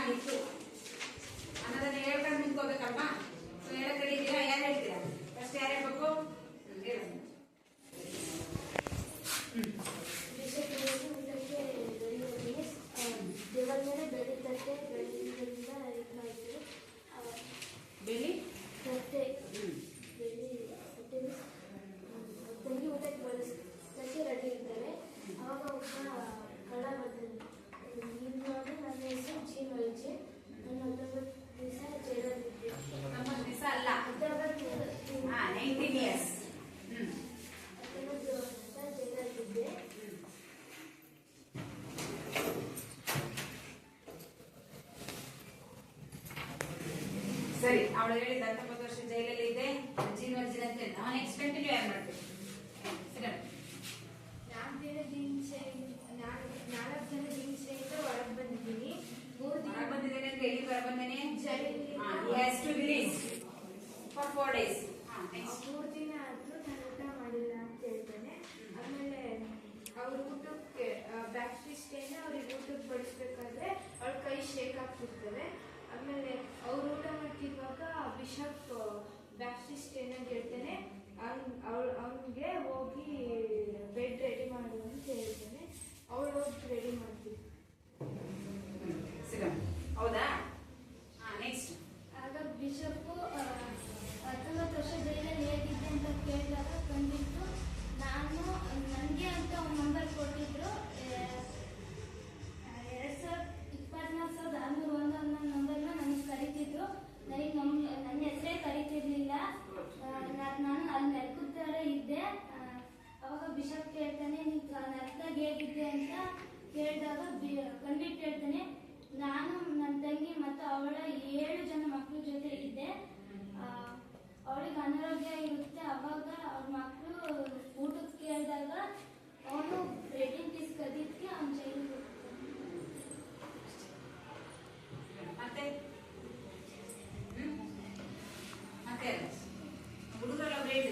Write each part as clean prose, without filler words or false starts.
ಆಗಿತ್ತು ಅನ್ನೋದನ್ನ ಹೇಳ್ಕೊಂಡು ನಿಂತ್ಕೋಬೇಕಲ್ವಾ. ಸೊ ಹೇಳಕ್ ರೆಡಿ ಇದೀರಾ? ಯಾರು ಹೇಳ್ತೀರಾ? ಫಸ್ಟ್ ಯಾರು ಹೇಳ್ಬೇಕು? ಹೇಳು. ದೇವರ ಬೆಳೀತಕ್ಕೆ ಬೆಳೆದಿಂದ ಇದಾಯ್ತು. ಬೆಳಿ ತಟ್ಟೆ ಬೆಳಿ ತಟ್ಟೆ ತಂಗಿ ಊಟಕ್ಕೆ ಬಳಸಕ್ಕೆ ರೆಡಿ ಇರ್ತಾರೆ. ಆವಾಗ ಒಬ್ಬ ಕಳ್ಳ ಬರ್ತಾನೆ. ಇದು ನೋಡಿ ನನ್ನ ಹೆಸರು ಜೀವಲ್ಜಿ, ನಾನು 19 ದಿವಸ ಜೈಲಲ್ಲಿದ್ದೆ. 19 ದಿವಸ ಅಲ್ಲ, 19 years. 19 ವರ್ಷ ಜೈಲಲ್ಲಿದ್ದೆ. ಸರಿ, ಅವಳು ಹೇಳಿದ 19 ವರ್ಷ ಜೈಲಲ್ಲಿ ಇದೆ ಜೀನ್ ವರ್ಜಿನ್ ಅಂತ ಹೇಳಿ. ನಾವು ನೆಕ್ಸ್ಟ್ ಕಂಟಿನ್ಯೂ ಯಾರು ಮಾಡ್ತೀವಿ? 4 ಜನ ಹಿಂಸೆಯಿಂದ ಹೊರಗೆ ಬಂದಿದ್ದೀನಿ. 3 ದಿನ ಬಂದಿದ್ದೇನೆ ಅಂದ್ರೆ ಎಲ್ಲಿ ಹೊರ ಬಂದೇನೆ? ಜೈಲಲ್ಲಿ ಫಾರ್ 4 days. 3 ದಿನ ಆದ್ರೂ ನಾನು ಊಟ ಮಾಡಿಲ್ಲ ಅಂತ ಹೇಳ್ತಾನೆ. ಆಮೇಲೆ ಅವ್ರ ಊಟಕ್ಕೆ ಬ್ಯಾಕ್ಟ್ರಿಸ್ಟೇನೆ ಅವ್ರಿಗೆ ಊಟಕ್ಕೆ ಬಡಿಸ್ಬೇಕಾದ್ರೆ ಅವ್ರ ಕೈ ಶೇಕ್ ಆಗ್ತಿರ್ತವೆ. ಆಮೇಲೆ ಅವ್ರು ಊಟ ಮಾಡ್ತಿರುವಾಗ ಬಿಷಪ್ ಬ್ಯಾಕ್ಟ್ರಿಸ್ಟೇನಾಗ ಹೇಳ್ತಾನೆ ಅವನಿಗೆ ಹೋಗಿ ಬೆಡ್ ರೆಡಿ ಮಾಡು ಅಂತ ಹೇಳ್ತಾನೆ. ಅವಳು ಹೋಗಿ ರೆಡಿ ಮಾಡ್ತೀವಿ. ಹೌದಾ? ನೆಕ್ಸ್ಟ್. ಆಗ ಬಿಷಪ್ 19 ವರ್ಷ ಜೈಲಲ್ಲಿ ಹೇಗಿದ್ದೆ ಅಂತ ಕೇಳಿದಾಗ ಕಂಡಿದ್ದು ನನಗೆ ಅಂತ ಒಂದು ನಂಬರ್ ಕೊಟ್ಟಿದ್ರು. 24,601 ಅನ್ನೋ ನಂಬರ್ನ ನನಗೆ ಕರಿತಿದ್ರು. ನನ್ನ ಹೆಸರೇ ಕರಿತಿರ್ಲಿಲ್ಲ. ನಾನು ಅಲ್ಲಿ ನೆಲಕುತ್ತಾರೆ ಇದ್ದೆ. ಅವಾಗ ಬಿಷಪ್ ಕೇಳ್ತಾನೆ, ನೀನು ನೆಲದಾಗ ಹೇಗಿದ್ದೆ ಅಂತ ಕೇಳಿದಾಗ ಕನ್ವಿಕ್ಟ್ ಹೇಳ್ತಾನೆ, ನಾನು ನನ್ನ ತಂಗಿ ಮತ್ತು ಅವಳ 7 ಜನ ಮಕ್ಕಳ ಜೊತೆ ಇದ್ದೆ. ಅವಳಿಗೆ ಅನಾರೋಗ್ಯ ಇರುತ್ತೆ. ಅವಾಗ ಅವ್ರ ಮಕ್ಕಳು ಊಟಕ್ಕೆ ಕೇಳಿದಾಗ ಅವನು ಬ್ರೆಡ್ಡಿನ ಪೀಸ್ ಕದಿದ್ದಕ್ಕೆ ಅವನ ಜೈಲಿಗೆ ಮತ್ತೆ ಹುಡುಗರೆಲ್ಲ ಬೇಡ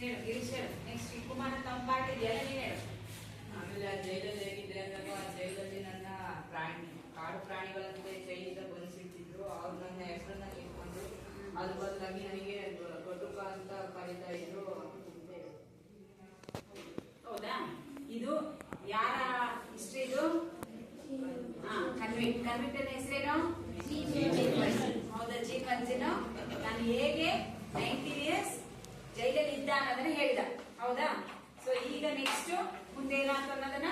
ಹೇಳು, ಗಿರೀಶ್ ಹೇಳು. ನೆಕ್ಸ್ಟ್ ಕುಮಾರ್ ತಮ್ಮ ಪಾಠ ಇದೆಯಲ್ಲ, ನೀನು ಹೇಳು. ಆಮೇಲೆ ಆ ಜೈಲಲ್ಲಿ ಹೇಗಿದ್ರೆ ಅಂದಾಗ ಆ ಜೈಲಲ್ಲಿ ನನ್ನ ಕಾಡು ಪ್ರಾಣಿಗಳಂತೆ ಜೈಲಿಂದ ಬಂಧಿಸಿಟ್ಟಿದ್ರು. ಅವ್ರು ನನ್ನ ಹೆಸರನ್ನ ಇಟ್ಕೊಂಡು ಅದ್ರ ಬದಲಾಗಿ ನನಗೆ ಗೊಟುಕ ಅಂತ ಕರೀತಾ ಇದ್ರು. ಹೌದಾ? ಇದು ಯಾರ ಹಿಸ್ಟ್ರಿ? ಇದು ಕನ್ವಿಕ್ಟ್ ಹೆಸರೇನು? ಹೌದಾ? ಜೀನ್ ವರ್ಜಿನ್ ನಾನು ಹೇಗೆ 19 years ಜೈಲಲ್ಲಿ ಇದ್ದ ಅನ್ನೋದನ್ನ ಹೇಳಿದ. ಹೌದಾ? ಸೊ ಈಗ ನೆಕ್ಸ್ಟ್ ಮುಂದೆ ಏನಾಯ್ತು ಅನ್ನೋದನ್ನ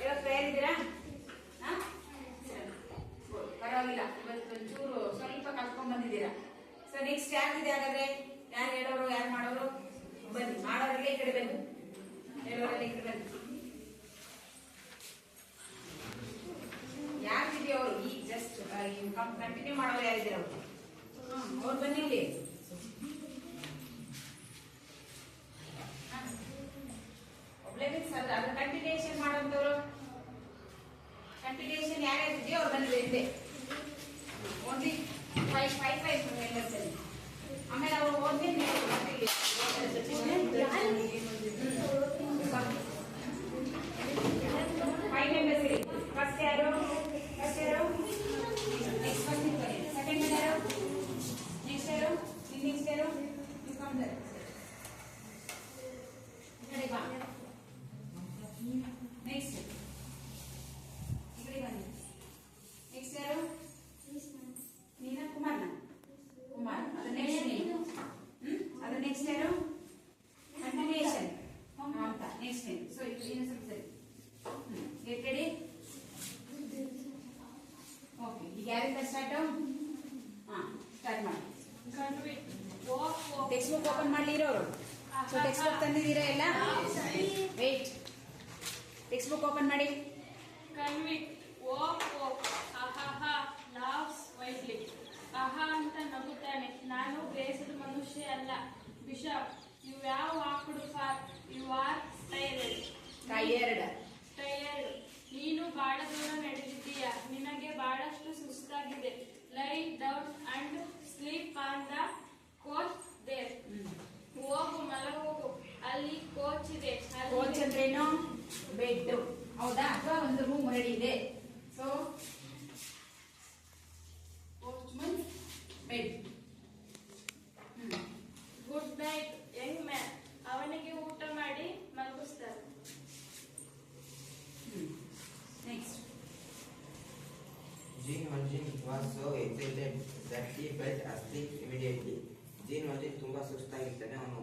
ಹೇಳಕ್ ತಯಾರಿದ್ದೀರಾ? ಪರವಾಗಿಲ್ಲ, ಇವತ್ತು ಒಂಚೂರು ಸ್ವಲ್ಪ ಕಲ್ತ್ಕೊಂಡ್ ಬಂದಿದ್ದೀರಾ. ಸೊ ನೆಕ್ಸ್ಟ್ ಯಾರಿದೆ ಹಾಗಾದ್ರೆ? ಯಾರು ಹೇಳೋರು, ಯಾರು ಮಾಡೋರು? ಬನ್ನಿ, ಮಾಡೋರಿಗೆ ಈ ಕಡೆ ಬನ್ನಿ, ಹೇಳೋರೆಲ್ಲ ಈ ಕಡೆ ಬನ್ನಿ. ಯಾರಿದೆಯೋ ಅವರು ಈಗ ಜಸ್ಟ್ ಕಂಟಿನ್ಯೂ ಮಾಡೋರು ಯಾರಿದ್ದೀರ ಅವರು? ಅವ್ರು ಬನ್ನಿ ಇಲ್ಲಿ. ಒಬ್ಳೆ ಮಿಕ್ಸ್ ಅದ್ರ ಕಂಟಿನ್ಯೂಷನ್ ಮಾಡೋಂಥವ್ರು, ಕಂಟಿನ್ಯೂಷನ್ ಯಾರ್ಯಾರಿದೆಯೋ ಅವ್ರು ಬಂದಿದೆ ಹಿಂದೆ. ಓನ್ಲಿ 5 ಮೆಂಬರ್ಸ್ ಅಲ್ಲಿ. ಆಮೇಲೆ ಅವರು ಓನ್ಲಿ 5 ಮೆಂಬರ್ಸ್ ಇರಿ. ಫಸ್ಟ್ ಯಾರು? ನೆಕ್ಸ್ಟ್ ಯಾರು? ಸೆಕೆಂಡ್ ಯಾರು? ನೆಕ್ಸ್ಟ್ ಯಾರು? ನೆಕ್ಸ್ಟ್ ಯಾರು? ಕಡೆ ಬಾ. ನೆಕ್ಸ್ಟ್ ಈ ಕಡೆ ಬನ್ನಿ. ನೆಕ್ಸ್ಟ್ ಯಾರು? ನೀನ? ಕುಮಾರ್. ಅದು ನೆಕ್ಸ್ಟ್ ನೀನು. ಅದು ನೆಕ್ಸ್ಟ್ ಯಾರು? ಕಂಟಿನ್ಯೂಷನ್ ಅಂತ ನೆಕ್ಸ್ಟ್ ನೇಮ್. ಸೊ ಇದು ಸ್ವಲ್ಪ ಸರಿ. Get ready? ಓಕೆ, ಈಗ ಯಾರಿಂದ ಸ್ಟಾರ್ಟ್? ಸ್ಟಾರ್ಟ್ ಮಾಡಿ. ಟೆಕ್ಸ್ಟ್ ಬುಕ್ ಓಪನ್ ಮಾಡ್ಲಿ ಇರೋರು. ಸೊ ಟೆಕ್ಸ್ಟ್ ಬುಕ್ ತಂದಿದ್ದೀರಾ ಎಲ್ಲ? ವೇಟ್, ಟೆಕ್ಸ್ಟ್ ಬುಕ್ ಓಪನ್ ಮಾಡಿ. Convict laughs wildly. ಅಂತ ನಗುತ್ತಾನೆ. ನಾನು ಬೇಸದ ಮನುಷ್ಯ ಅಲ್ಲ. Bishop, you have walked far, you are tired. ನೀನು ಬಹಳ ದೂರ ನಡೆದಿದ್ದೀಯ. ನಿನಗೆ ಬಹಳಷ್ಟು ಸುಸ್ತಾಗಿದೆ. Lie down and sleep on the couch there. ಹೋಗು, ಮಲಗೋಗು, ಅಲ್ಲಿ ಕೋಚ್ ಇದೆ. ಕೋಚ್ ಅಂದ್ರೇನು? ಬೆಡ್. ಹೌದಾ? ಅಥವಾ ಒಂದು ರೂಮ್ ರೆಡಿ ಇದೆ. Jean Valjean was so excited that he felt asleep immediately. Jean Valjean ತುಂಬಾ ಸುಸ್ತಾಗಿರ್ತಾನೆ, ಅವನು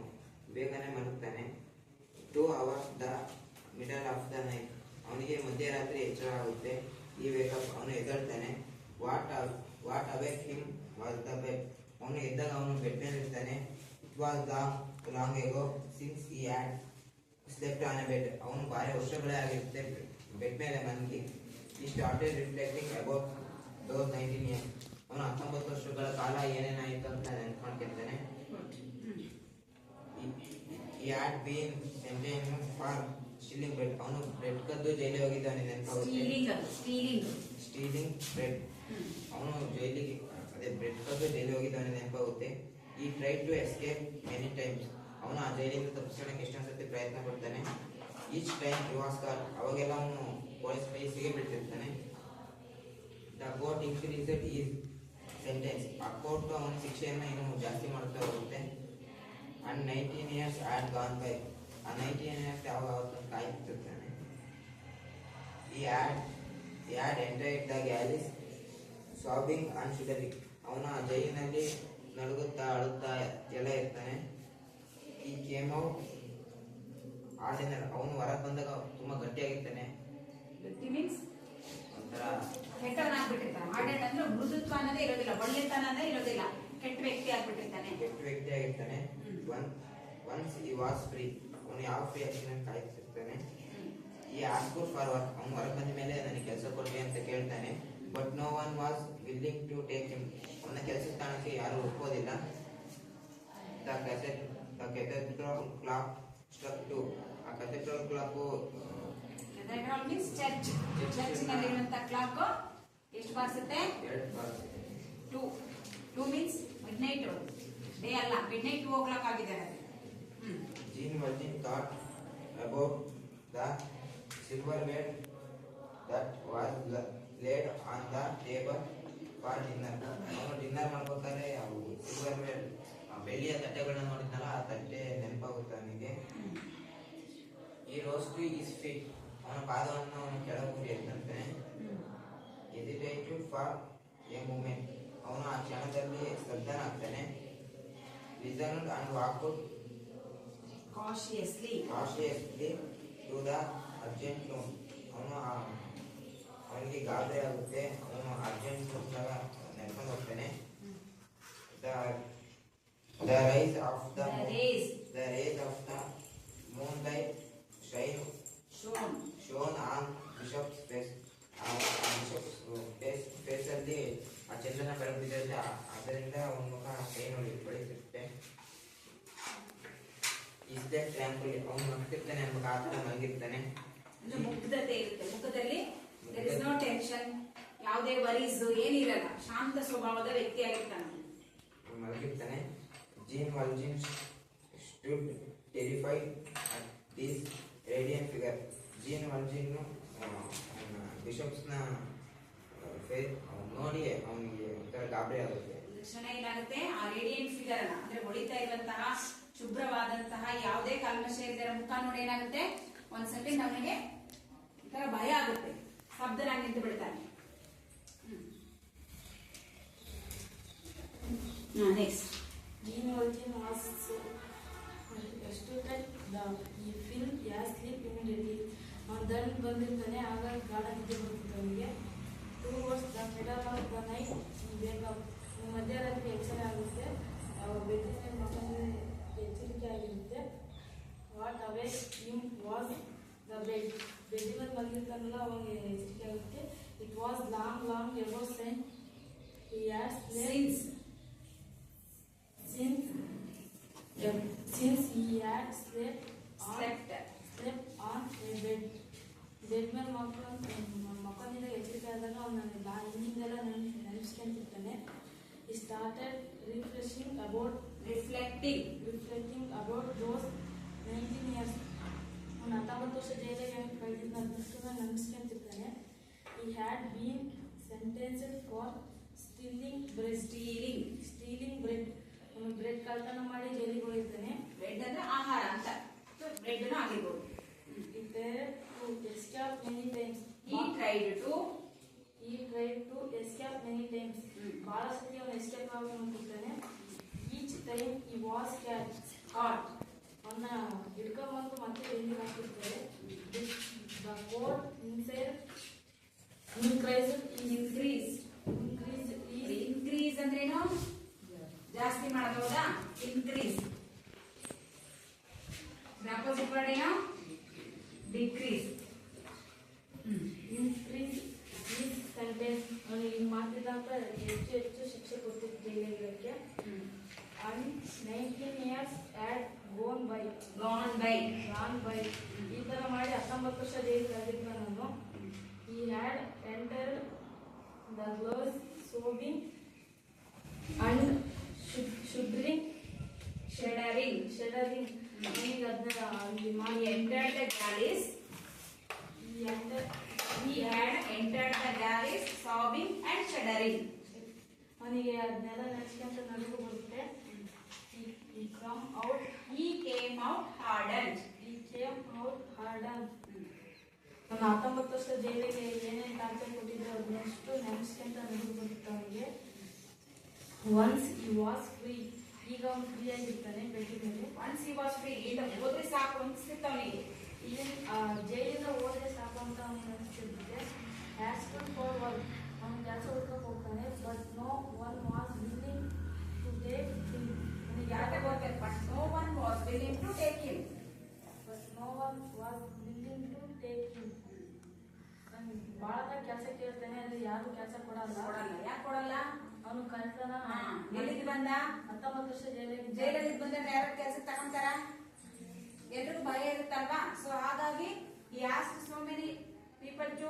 ಬೇಗನೆ ಮಲಗ್ತಾನೆ. 2 hours the middle of the night. ಅವನಿಗೆ ಮಧ್ಯರಾತ್ರಿ ಎಚ್ಚರ ಆಗುತ್ತೆ. ಈ ವೇಕ್ ಅಪ್, ಅವನು ಎದ್ದೇಳ್ತಾನೆ. What awake him was the bed. ಅವನು ಎದ್ದಾಗ ಅವನು ಬೆಡ್ ಮೇಲೆ ಇರ್ತಾನೆ. It was long ago since he had slept on a bed. ಅವನು ಭಾರಿ ವರ್ಷಗಳೇ ಆಗಿರುತ್ತೆ ಬೆಡ್ ಮೇಲೆ ಮಲಗಿ. He started reflecting about those 19 years. ಅವನು 19 ವರ್ಷಗಳ ಕಾಲ ಏನೇನಾಯಿತು ಅಂತ ನೆನ್ಕೊಂಡ್ಕೊಳ್ತಾನೆ. He had been sentenced for stealing bread. ಅವನು ಬ್ರೆಡ್ ಕದ್ದು ಜೈಲಿಗೆ ಹೋಗಿದ್ದಾನೆ ನೆನಪಾಗುತ್ತೆ. Stealing bread. ಅವನು ಜೈಲಿಗೆ ಬ್ರೆಡ್ ಕದ್ದು ಜೈಲಿಗೆ ಹೋಗಿದ್ದಾನೆ ನೆನಪಾಗುತ್ತೆ. He try to escape many times. ಅವನು ಆ ಜೈಲಿಂದ ತಪ್ಪಿಸ್ಕೊಳ್ಳೋಕೆ ಎಷ್ಟೊಂದು ಸತಿ ಪ್ರಯತ್ನ ಪಡ್ತಾನೆ. Each time he was caught. ಅವಾಗೆಲ್ಲ ಅವನು ಪೊಲೀಸ್ ಕೈ ಸಿಗಬಿಟ್ಟಿರ್ತಾನೆ. The court increased his sentence. ಆ ಕೋರ್ಟ್ ಅವನ ಶಿಕ್ಷೆಯನ್ನು ಇನ್ನೂ ಜಾಸ್ತಿ ಮಾಡ್ತಾ ಹೋಗುತ್ತೆ. And 19 years had gone by. ಆ 19 years ಯಾವಾಗ ಕಾಯ್ತಿರ್ತಾನೆ. He had entered the galleys sobbing and shuddering. ಅವನ ಜೈಲಿನಲ್ಲಿ ನಡುಗುತ್ತಾ ಅಳುತ್ತಾ ಎಲ್ಲ ಇರ್ತಾನೆ. He came out ಆರ್ಡಿನರ್. ಅವನು ಹೊರಗೆ ಬಂದಾಗ ತುಂಬಾ ಗಟ್ಟಿಯಾಗಿರ್ತಾನೆ. ಒಂಥರ ಕೆಟ್ಟವನಾಗ್ಬಿಟ್ಟಿರ್ತಾನೆ. ಆರ್ಡಿನರ್ ಅಂದ್ರೆ ಮೃದುತ್ವ ಅನ್ನೋದೇ ಇರೋದಿಲ್ಲ, ಒಳ್ಳೆತನ ಅನ್ನೋದೇ ಇರೋದಿಲ್ಲ, ಕೆಟ್ಟ ವ್ಯಕ್ತಿ ಆಗಿರ್ತಾನೆ. ಒನ್ಸ್ ಈ ವಾಸ್ ಫ್ರೀ. ಅವನು ಯಾವ ಫ್ರೀ ಆಗ್ತಾನೆ ಕಾಯ್ತಿರ್ತಾನೆ. ಈ ಆಸ್ಕೂರ್ ಫಾರ್ ವರ್ಕ್. ಅವನು ಹೊರಗೆ ಬಂದ ಮೇಲೆ ನನಗೆ ಕೆಲಸ ಕೊಡ್ಲಿ ಅಂತ ಕೇಳ್ತಾನೆ. But no one was willing to take him. ಅವನ ಕೆಲಸದ ಸ್ಥಾನಕ್ಕೆ ಯಾರು ಒಪ್ಪೋದಿಲ್ಲ. The cathedral clock struck 2. ಆ cathedral clock ಚರ್ಚಿನಲ್ಲಿರುವಂತ ಕ್ಲಾಕ್ ಎಷ್ಟು ಬಾರಿಸುತ್ತೆ? 2 ಬಾರಿಸುತ್ತೆ. 2 ಮೀನ್ಸ್ ಮಿಡ್ನೈಟ್. ಡೇ ಅಲ್ಲ, ಮಿಡ್ನೈಟ್ 2 o'clock ಆಗಿದೆ. Jean Valjean thought about the silverware that was laid on the table for dinner. ಅವನು ಡಿನ್ನರ್ ಮಾಡ್ಬೇಕಾದ್ರೆ ಅವು ಸಿಲ್ವರ್ವೇರ್ ಬೆಳ್ಳಿಯ ತಟ್ಟೆಗಳನ್ನ ನೋಡಿದ್ನಲ್ಲ, ಆ ತಟ್ಟೆ ನೆನಪಾಗುತ್ತೆ ಅವನಿಗೆ. ಈ ರೋಸ್ ಟು ಈಸ್ ಫಿಟ್. ಅವನ ಪಾದವನ್ನು ಅವನು ಕೆಳಗೆ ಎತ್ತಂತಾನೆ. Hesitated for a moment. ಅವನು ಆ ಕ್ಷಣದಲ್ಲಿ ಸ್ತಬ್ಧನಾಗ್ತಾನೆ. Listened and walked cautiously to the urgent room. ಅವನಿಗೆ ಗಾಬರಿ ಆಗುತ್ತೆ. ಅವನು ಅರ್ಜೆಂಟ್ ರೂಮ್ನಾಗ ನೆನ್ಕೊಂಡು ಹೋಗ್ತಾನೆ. The rays of the moonlight shone on Bishop's face. Bishop's face ಅಲ್ಲಿ ಆ ಚಂದ್ರನ ಬೆಳಕು ಬಿದ್ದಿರುತ್ತೆ. ಅದರಿಂದ ಅವನ ಮುಖ ಕೈ ನೋಡಿ ಬೆಳೀತಿರುತ್ತೆ. Is that tranquil? ಅವನು ಮಲಗಿರ್ತಾನೆ ಅನ್ಬೇಕು, ಆ ಥರ ಮಲಗಿರ್ತಾನೆ. ಮುಗ್ಧತೆ ಇರುತ್ತೆ ಮುಖದಲ್ಲಿ. there is no tension, ಯಾವುದೇ ವರೀಸ್ ಏನಿರಲ್ಲ, ಶಾಂತ ಸ್ವಭಾವದ ವ್ಯಕ್ತಿ ಆಗಿರ್ತಾನೆ. ಮಲಗಿರ್ತಾನೆ. Jean Valjean stood terrified at this radiant figure. Jean Valjean ಬಿಷಪ್ಸ್ನ ಫೇಸ್ ನೋಡಿ ಅವನಿಗೆ ಒಂಥರ ಗಾಬರಿ ಆಗುತ್ತೆ. ಕ್ಷಣ ಏನಾಗುತ್ತೆ, ಆ ರೇಡಿಯಂಟ್ ಫಿಗರ್ ಅನ್ನ ಅಂದ್ರೆ ಹೊಳಿತಾ ಇರುವಂತಹ ಶುಭ್ರವಾದಂತಹ ಯಾವುದೇ ಕಲ್ಮಶ ಇಲ್ಲದ ಮುಖ ನೋಡಿ ಏನಾಗುತ್ತೆ, ಒಂದ್ ಸೆಕೆಂಡ್ ಅವನಿಗೆ ಒಂಥರ ಭಯ ಆಗುತ್ತೆ, ಸ್ತಬ್ಧನಾಗಿ ನಿಂತು ಬಿಡ್ತಾನೆ. Next Jean Valjean was astounded that he fell asleep immediately. ಅವನು ದನ್ ಬಂದಿರ್ತಾನೆ, ಆಗ ಗಾಢ ನಿದ್ದೆ ಬರ್ತಿತ್ತು ಅವನಿಗೆ. Towards the middle of the night wake up. ಮಧ್ಯರಾತ್ರಿ ಎಚ್ಚರ ಆಗುತ್ತೆ. ಬೆಡ್ಡಿನ ಮಕ್ಕಳಿಗೆ ಎಚ್ಚರಿಕೆ ಆಗಿರುತ್ತೆ. What awake him was the bed. ಬೆಡ್ಡಿ ಮೇಲೆ ಮಲಗಿರ್ತಾನಲ್ಲ ಅವನಿಗೆ ಎಚ್ಚರಿಕೆ ಆಗುತ್ತೆ. It was long ago since he had since he had slept on a bed. Bed ಮೇಲೆ ಮಕ್ಕಳಿಂದ ಎಚ್ಚರಿಕೆ ಆದಾಗ ಅವನು ಹಿಂದಿಂದೆಲ್ಲ ನೆನೆಸ್ಕೊಂತಿರ್ತಾನೆ. He started reflecting about those 19 years. ಅವನು 19 ವರ್ಷ ಜೈಲಿಗೆ ಕಳೆದಿದ್ದ ಅದನ್ನ ನೆನೆಸ್ಕೊಂತಿರ್ತಾನೆ. He had been sentenced for stealing bread. ಅವನು ಬ್ರೆಡ್ ಕಳ್ತನ ಮಾಡಿ ಜೈಲಿಗೆ ಹೋಗಿರ್ತಾನೆ. ಬ್ರೆಡ್ ಅಂದ್ರೆ ಆಹಾರ ಅಂತ, ಬ್ರೆಡ್ ಆಗಿರ್ಬೋದು. He tried to escape many times. He tried to he tried to escape many times. ಬಹಳ ಸತಿ ಅವನು ಎಸ್ಕೇಪ್ ಆಗ್ತಾನೆ. Each time he was caught. ಅವನ್ನ ಹಿಡ್ಕೊಂಡ್ಬಂದು ಮತ್ತೆ ಎಲ್ಲಿ ಹಾಕಿರ್ತಾರೆ. The court inside ಇನ್ಕ್ರೀಸ್ ಅಂದ್ರೇನು? ಜಾಸ್ತಿ ಮಾಡೋದಾ? ಇನ್ಕ್ರೀಸ್. ಆಪೋಸಿಟ್ ವರ್ಡ್ ಏನು? ಡಿಕ್ರೀಸ್. Increase is sentence. ಅವನಿಗೆ ಮಾಡ್ತಿದ್ದಂತ ಹೆಚ್ಚು ಹೆಚ್ಚು ಶಿಕ್ಷೆ ಕೊಡ್ತಿದ್ದ ಜೈಲಿಗೆ. And 19 years had gone by. ಈ ತರ ಮಾಡಿ 19 ವರ್ಷ ಜೈಲಿಗೆ ಆಗಿದ್ದ ನಾನು. He had entered the gloves sobbing and shuddering. ಅವನಿಗೆ ಅದನ್ನ ಅಲ್ಲಿ ಮಾಡಿ entered the galleys. He had entered the galleys sobbing and shuddering. ಅವನಿಗೆ ಅದನ್ನೆಲ್ಲ ನೆನೆಸ್ಕೊಂತ ನಡುಗು ಬರುತ್ತೆ. He came out hardened. ನಾನು 19 ವರ್ಷ ಜೈಲಿಗೆ ಏನೇನು ಟಾರ್ಚರ್ ಕೊಟ್ಟಿದ್ದೆ ಅದನ್ನೆಷ್ಟು ನೆನೆಸ್ಕೊಂತ ನಡುಗು ಬರುತ್ತೆ ಅವನಿಗೆ. Once he was free. ಈಗ ಅವನು ಫ್ರೀ ಆಗಿರ್ತಾನೆ ಬೆಡ್ ಮೇಲೆ. Once he was free. ಈಗ ಹೋದ್ರೆ ಸಾಕು ಅನ್ಸ್ತಿತ್ತು ಅವನಿಗೆ. ಜೈಲಿಂದ ಹೋದ್ರೆ ಸಾಕು ಅಂತ ಅವನಿಗೆ ಅನಿಸ್ತಿದ್ದೆ. Asked for work. ಅವನು ಕೆಲಸ ಹುಡ್ಕಕ್ಕೆ ಹೋಗ್ತಾನೆ. But no one was willing to take him. ಅವನಿಗೆ ಯಾಕೆ ಬರ್ತಾರೆ? But no one was willing to take him. ಭಾಳ ಕೆಲಸ ಕೇಳ್ತಾನೆ, ಅಂದ್ರೆ ಯಾರು ಕೆಲಸ ಕೊಡಲ್ಲ. ಯಾಕೆ ಕೊಡಲ್ಲ? ಅವನು ಕಳ್ತನ. ಎಲ್ಲಿಗೆ ಬಂದ? 19 ವರ್ಷ ಜೈಲಲ್ಲಿ ಬಂದ್ರೆ ಯಾರು ಕೆಲಸ ತಗೊಂತಾರ? ಎಲ್ರಿಗೂ ಭಯ ಇರುತ್ತಲ್ವಾ? ಸೊ ಹಾಗಾಗಿ he asked so many people to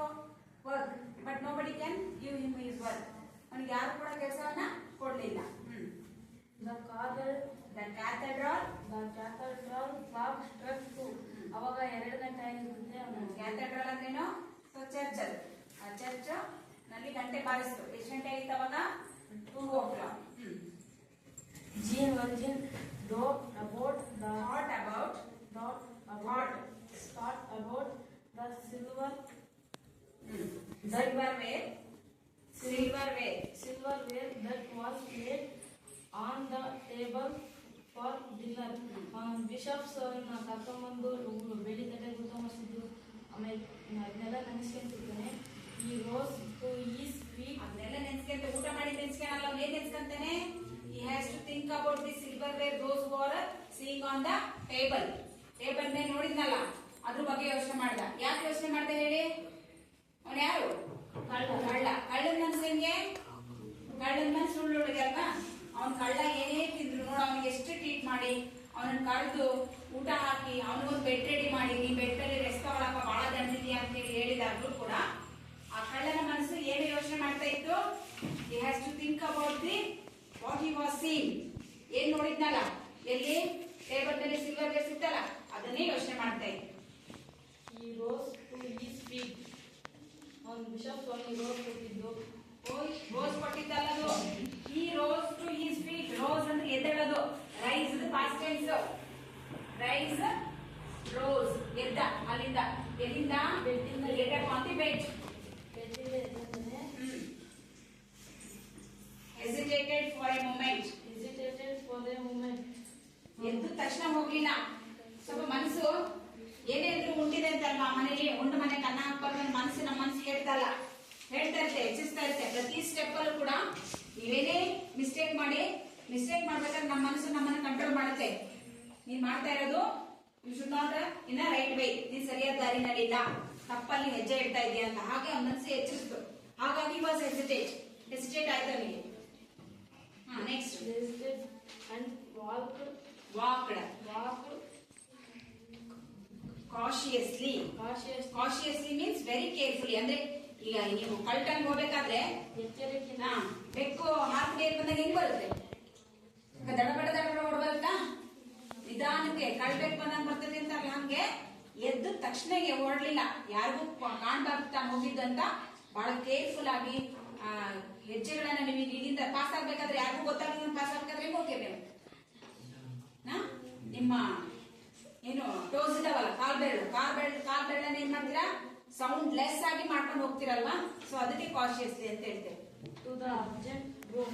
work, but nobody can give him his work. ಅವನಿಗೆ ಯಾರು ಕೂಡ ಕೆಲಸವನ್ನ ಕೊಡ್ಲಿಲ್ಲ. The cathedral clock struck 2. ಅವಾಗ 2 ಗಂಟೆ ಆಗಿರುತ್ತೆ. ಕ್ಯಾಥೆಡ್ರಲ್ ಅಂದ್ರೇನು? ಸೊ ಚರ್ಚ್ ಅದು. ಆ ಚರ್ಚ್ ನಲ್ಲಿ ಗಂಟೆ ಬಾರಿಸ್ತು. ಎಷ್ಟು ಗಂಟೆ ಆಗಿತ್ತು ಅವಾಗ? 2 o'clock. Jean Virgin thought about the silverware that was laid on the table for dinner. Bishops ಕರ್ಕೊಂಡ್ಬಂದು ಬೆಳ್ಳಿ ತಟ್ಟೆ ಊಟ ಮಾಡಿಸಿದ್ರು. ಆಮೇಲೆ ಅದನ್ನೆಲ್ಲ ನೆನೆಸ್ಕೊಂತಿರ್ತಾನೆ. ಈ ರೋಸ್ ಟು ಈಸ್ ಸ್ವೀಟ್. ಅದನ್ನೆಲ್ಲ ನೆನ್ಸ್ಕೊಂತ ಊಟ ಮಾಡಿ ನೆನ್ಸ್ಕೊಳಲ್ಲ. ಅವ್ನು ಏನ್ ನೆನ್ಸ್ಕೊಂತಾನೆ? He has to think about the silverware those who are seeing on the table. Table ಮೇಲೆ ನೋಡಿದ್ನಲ್ಲ, ಅದ್ರ ಬಗ್ಗೆ ಯೋಚನೆ ಮಾಡ್ದ. ಯಾಕೆ ಯೋಚನೆ ಮಾಡ್ದೆ ಹೇಳಿ? ಅವನು ಯಾರು? ಕಳ್ಳನ ಮನ್ಸು ಹೆಂಗೆ? ಕಳ್ಳನ ಮನ್ಸು ಸುಳ್ಳು ಹುಡುಗಿ ಅಲ್ವಾ? ಅವ್ನ ಕಳ್ಳ ಏನೇ ತಿಂದ್ರು ನೋಡು, ಅವನಿಗೆ ಎಷ್ಟು ಟ್ರೀಟ್ ಮಾಡಿ ಅವನನ್ನ ಕರೆದು ಊಟ ಹಾಕಿ ಅವನಿಗೊಂದು ಬೆಡ್ ರೆಡಿ ಮಾಡಿ, ನೀ ಬೆಡ್ ಅಲ್ಲಿ ರೆಸ್ಟ್ ತಗೊಳಕ ಬಹಳ ದಂಡಿದ್ಯಾ ಅಂತ ಹೇಳಿ ಹೇಳಿದಾಗ್ಲೂ ಕೂಡ ಆ ಕಳ್ಳನ ಮನಸ್ಸು ಏನು ಯೋಚನೆ ಮಾಡ್ತಾ ಇತ್ತು? He has to think about the what he was seeing. ಏನ್ ನೋಡಿದ್ನಲ್ಲ, ಎಲ್ಲಿ ಟೇಬಲ್ ನಲ್ಲಿ ಸಿಲ್ವರ್ ವೇರ್ ಸಿಗ್ತಲ್ಲ, ಅದನ್ನೇ ಯೋಚನೆ ಮಾಡ್ತಾ ಇತ್ತು. He rose to his feet. ಅವ್ನು ಬಿಷಪ್ ಅವನಿಗೆ ರೋಸ್ ಕೊಟ್ಟಿದ್ದು. ರೋಸ್ ಕೊಟ್ಟಿದ್ದಲ್ಲದು. He rose to his feet. Rose ಅಂದ್ರೆ ಎದ್ದೇಳೋದು. Rise past tense. Rise rose ಎದ್ದ. ಅಲ್ಲಿಂದ ಎಲ್ಲಿಂದ? ಬೆಡ್ಡಿಂದ. Get up on the bed. ಬೆಡ್ಡಿಂದ ಎದ್ದಾನೆ. Hesitated for a moment. ಎದ್ದ ತಕ್ಷಣ ಹೋಗ್ಲಿಲ್ಲ. ಸ್ವಲ್ಪ ಮನಸ್ಸು ಏನೇ ಇದ್ರು ಉಂಟಿದೆ ಅಂತಲ್ವಾ ಮನೇಲಿ, ಉಂಡು ಮನೆಗೆ ಅನ್ನ ಹಾಕ್ಬಾರ್ದು ಮನಸ್ಸು, ನಮ್ಮ ಮನಸ್ಸು ಹೇಳ್ತಾ ಇರುತ್ತೆ, ಹೆಚ್ಚಿಸ್ತಾ ಇರುತ್ತೆ. ಪ್ರತಿ ಸ್ಟೆಪ್ ಅಲ್ಲೂ ಕೂಡ ನೀವೇನೇ ಮಿಸ್ಟೇಕ್ ಮಾಡ್ಬೇಕಾದ್ರೆ ನಮ್ಮ ಮನಸ್ಸು ನಮ್ಮನ್ನ ಕಂಟ್ರೋಲ್ ಮಾಡುತ್ತೆ. ನೀನ್ ಮಾಡ್ತಾ ಇರೋದು you should not in a right way. ನೀನ್ ಸರಿಯಾದ ದಾರಿನಲ್ಲಿಲ್ಲ, ತಪ್ಪಲ್ಲಿ ಹೆಜ್ಜೆ ಇಡ್ತಾ ಇದೆಯಾ ಅಂತ. ಹಾಗೆ ಅವ್ನ ಮನಸ್ಸು ಹೆಚ್ಚಿಸ್ತು. ಹಾಗಾಗಿ ವಾಸ್ ಹೆಸಿಟೇಟ್ ಆಯ್ತು ಅವನಿಗೆ. Next and walked cautiously means very carefully. ಅಂದ್ರೆ ಈಗ ನೀವು ಕಳ್ಟಂಗ್ ಹೋಗ್ಬೇಕಾದ್ರೆ ಎಚ್ಚರಿಕೆಯಿಂದ ಬೆಕ್ಕು ಹಾಕಿಗೆ ಬಂದಾಗ ಹೆಂಗ್ ಬರುತ್ತೆ? ದಡಬಡ ಓಡ್ಬರುತ್ತಾ? ನಿಧಾನಕ್ಕೆ ಕಳ್ಬೇಕು ಬಂದಾಗ ಬರ್ತದೆ ಅಂತ ಹಂಗೆ ಎದ್ದ ತಕ್ಷಣಗೆ ಓಡ್ಲಿಲ್ಲ. ಯಾರಿಗೂ ಕಾಣ್ಬಾರ್ದು ತಾನು ಹೋಗಿದ್ದು ಅಂತ ಬಹಳ ಕೇರ್ಫುಲ್ ಆಗಿ ಹೆಜ್ಜೆಗಳನ್ನ ನೀವು ಇಲ್ಲಿಂದ ಪಾಸ್ ಆಗ್ಬೇಕಾದ್ರೆ ಯಾರಿಗೂ ಗೊತ್ತಾಗ ಪಾಸ್ ಆಗ್ಬೇಕಾದ್ರೆ ಹೆಂಗ್ ಹೋಗ್ತೀರಿ ನೀವು? ನಿಮ್ಮ ಏನು ಟೋಸ್ ಇದಾವಲ್ಲ, ಕಾಲ್ ಬೆರಳನ್ನ ಏನ್ ಮಾಡ್ತೀರಾ? ಸೌಂಡ್ ಲೆಸ್ ಆಗಿ ಮಾಡ್ಕೊಂಡು ಹೋಗ್ತಿರಲ್ವಾ, ಸೊ ಅದಕ್ಕೆ ಕಾಶಿಯಸ್ಲಿ ಅಂತ ಹೇಳ್ತೇವೆ. To the urgent room.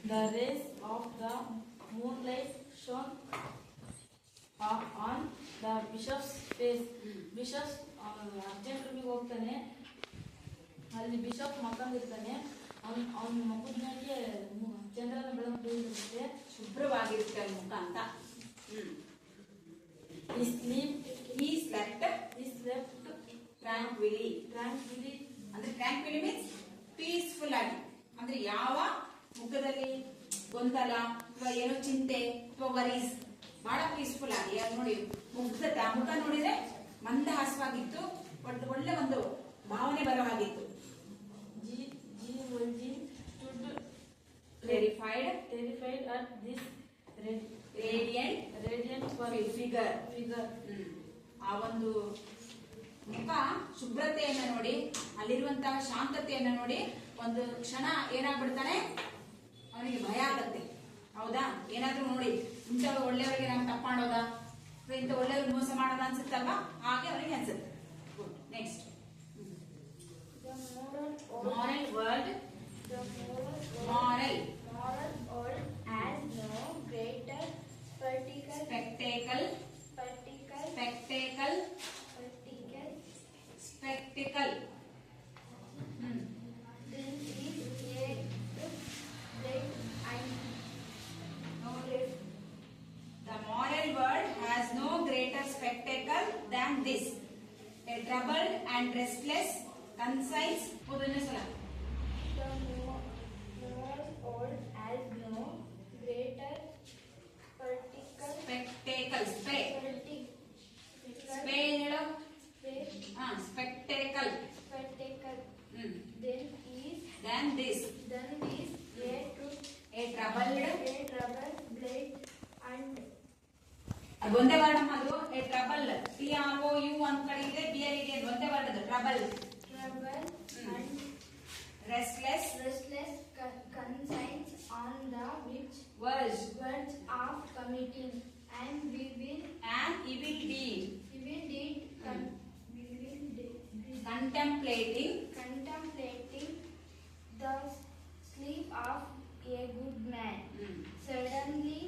The rays of the moonlight shone on the bishop's face. Bishop urgent ರೂಮಿಗೆ ಹೋಗ್ತಾನೆ, ಅಲ್ಲಿ ಬಿಷಪ್ ಮಕ್ಕಂದಿರ್ತಾನೆ. ಅವನ ಮುಖದ ಮೇಲೆ ಚಂದ್ರನ ಬೆಳಕು ಬೀಳುತ್ತೆ, ಶುಭ್ರವಾಗಿರುತ್ತೆ ಮುಖ ಅಂತ. He slept ಟ್ರಾಂಕ್ವಿಲಿ. ಅಂದ್ರೆ ಟ್ರಾಂಕ್ವಿಲಿ ಮೀನ್ಸ್ ಪೀಸ್ಫುಲ್ ಆಗಿ. ಅಂದ್ರೆ ಯಾವ ಮುಖದಲ್ಲಿ ಗೊಂದಲ ಅಥವಾ ಏನೋ ಚಿಂತೆ ಅಥವಾ ವರೀಸ್, ಬಹಳ ಪೀಸ್ಫುಲ್ ಆಗಿ. ಅದು ನೋಡಿ ಮುಗ್ಧತೆ, ಆ ಮುಖ ನೋಡಿದ್ರೆ ಮಂದಹಾಸವಾಗಿತ್ತು, ಒಳ್ಳೆ ಒಂದು ಭಾವನೆ ಬರೋ ಹಾಗಿತ್ತು. stood terrified at this radiant figure. ಆ ಒಂದು ಮುಖ ಶುಭ್ರತೆಯನ್ನ ನೋಡಿ, ಅಲ್ಲಿರುವಂತಹ ಶಾಂತತೆಯನ್ನ ನೋಡಿ ಒಂದು ಕ್ಷಣ ಏನಾಗ್ಬಿಡ್ತಾನೆ, ಅವನಿಗೆ ಭಯ ಆಗತ್ತೆ. ಹೌದಾ? ಏನಾದ್ರೂ ನೋಡಿ ಇಂಥ ಒಳ್ಳೆಯವರಿಗೆ ನಾವು ತಪ್ಪು ಮಾಡೋದಾ ಅಥವಾ ಇಂಥ ಒಳ್ಳೆಯವ್ರಿಗೆ ಮೋಸ ಮಾಡೋದಾ ಅನ್ಸುತ್ತಲ್ವಾ, ಹಾಗೆ ಅವನಿಗೆ ಅನ್ಸುತ್ತೆ. Next, moral world. Moral world has no greater spectacle. Then is yet great and The moral world has no greater spectacle than this. A troubled and restless conscience. ಓದೋಣ ಸಲ. the moral world has no greater Spectacle. ಹೇಳು. Spectacle. Than this. A troubled. ಅದು ಒಂದೇ word ಅಮ್ಮ, ಅದು A trouble. TROU ಅಂತ ಕಡೆ ಇದೆ, BL ಇದೆ, ಅದು ಒಂದೇ ವರ್ಡ್ ಅದು trouble. Restless conscience on the verge of committing an evil deed. Contemplating the sleep of a good man. Suddenly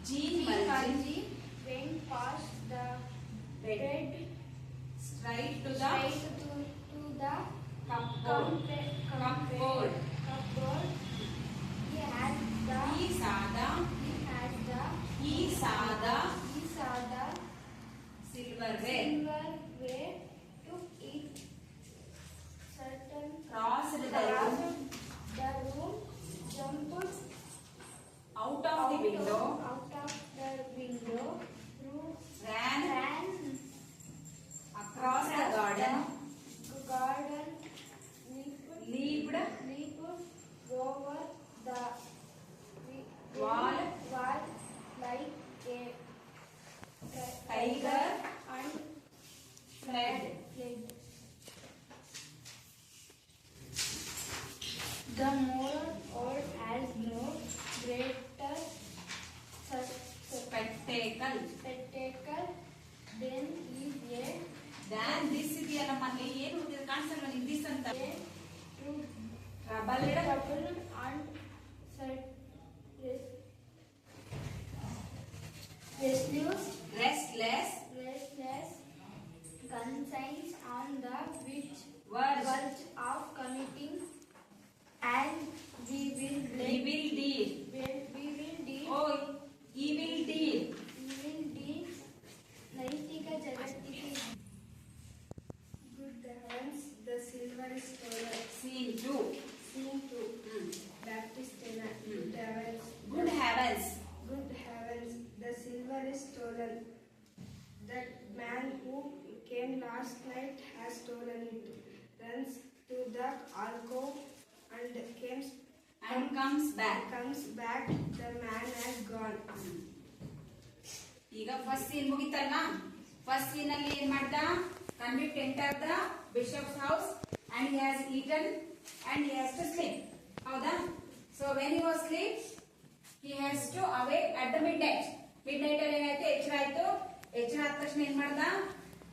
Jean Mulvey went past the bed straight to the cupboard. He saw the silverware. Took it certain Crossed the room. Jumped Out of the window. Ran across the garden. Leaped over the wall like a tiger and fled. The moral world has no greater Spectacle. than is a Than this ಇದೆಯಲ್ಲ ಮಲ್ಲಿ, ಏನು ಕಾಣಿಸಲ್ವ ನಿಂಗೆ this ಅಂತ? trouble and Restless conscience on the verge of committing and evil deed. Oh, evil deed. ನೈತಿಕ ಜಗತ್ತಿಗೆ. Good heavens, the silver is stolen. Scene 2. Baptist tenor. Good heavens. The silver is stolen. That man who came last night has stolen it. Runs to the alcove and comes back. The man has gone. ಈಗ first scene ಮುಗಿತಲ್ವಾ? First scene ಅಲ್ಲಿ ಏನ್ ಮಾಡ್ದ? Convict entered the bishop's house and he has eaten and he has to sleep. ಹೌದಾ? So when he was asleep, he has to awake at the midnight. Midnight ಅಲ್ಲಿ ಏನಾಯ್ತು? ಎಚ್ಚರ ಆಯ್ತು. ಎಚ್ಚರ ಆದ ತಕ್ಷಣ ಏನ್ ಮಾಡ್ದ,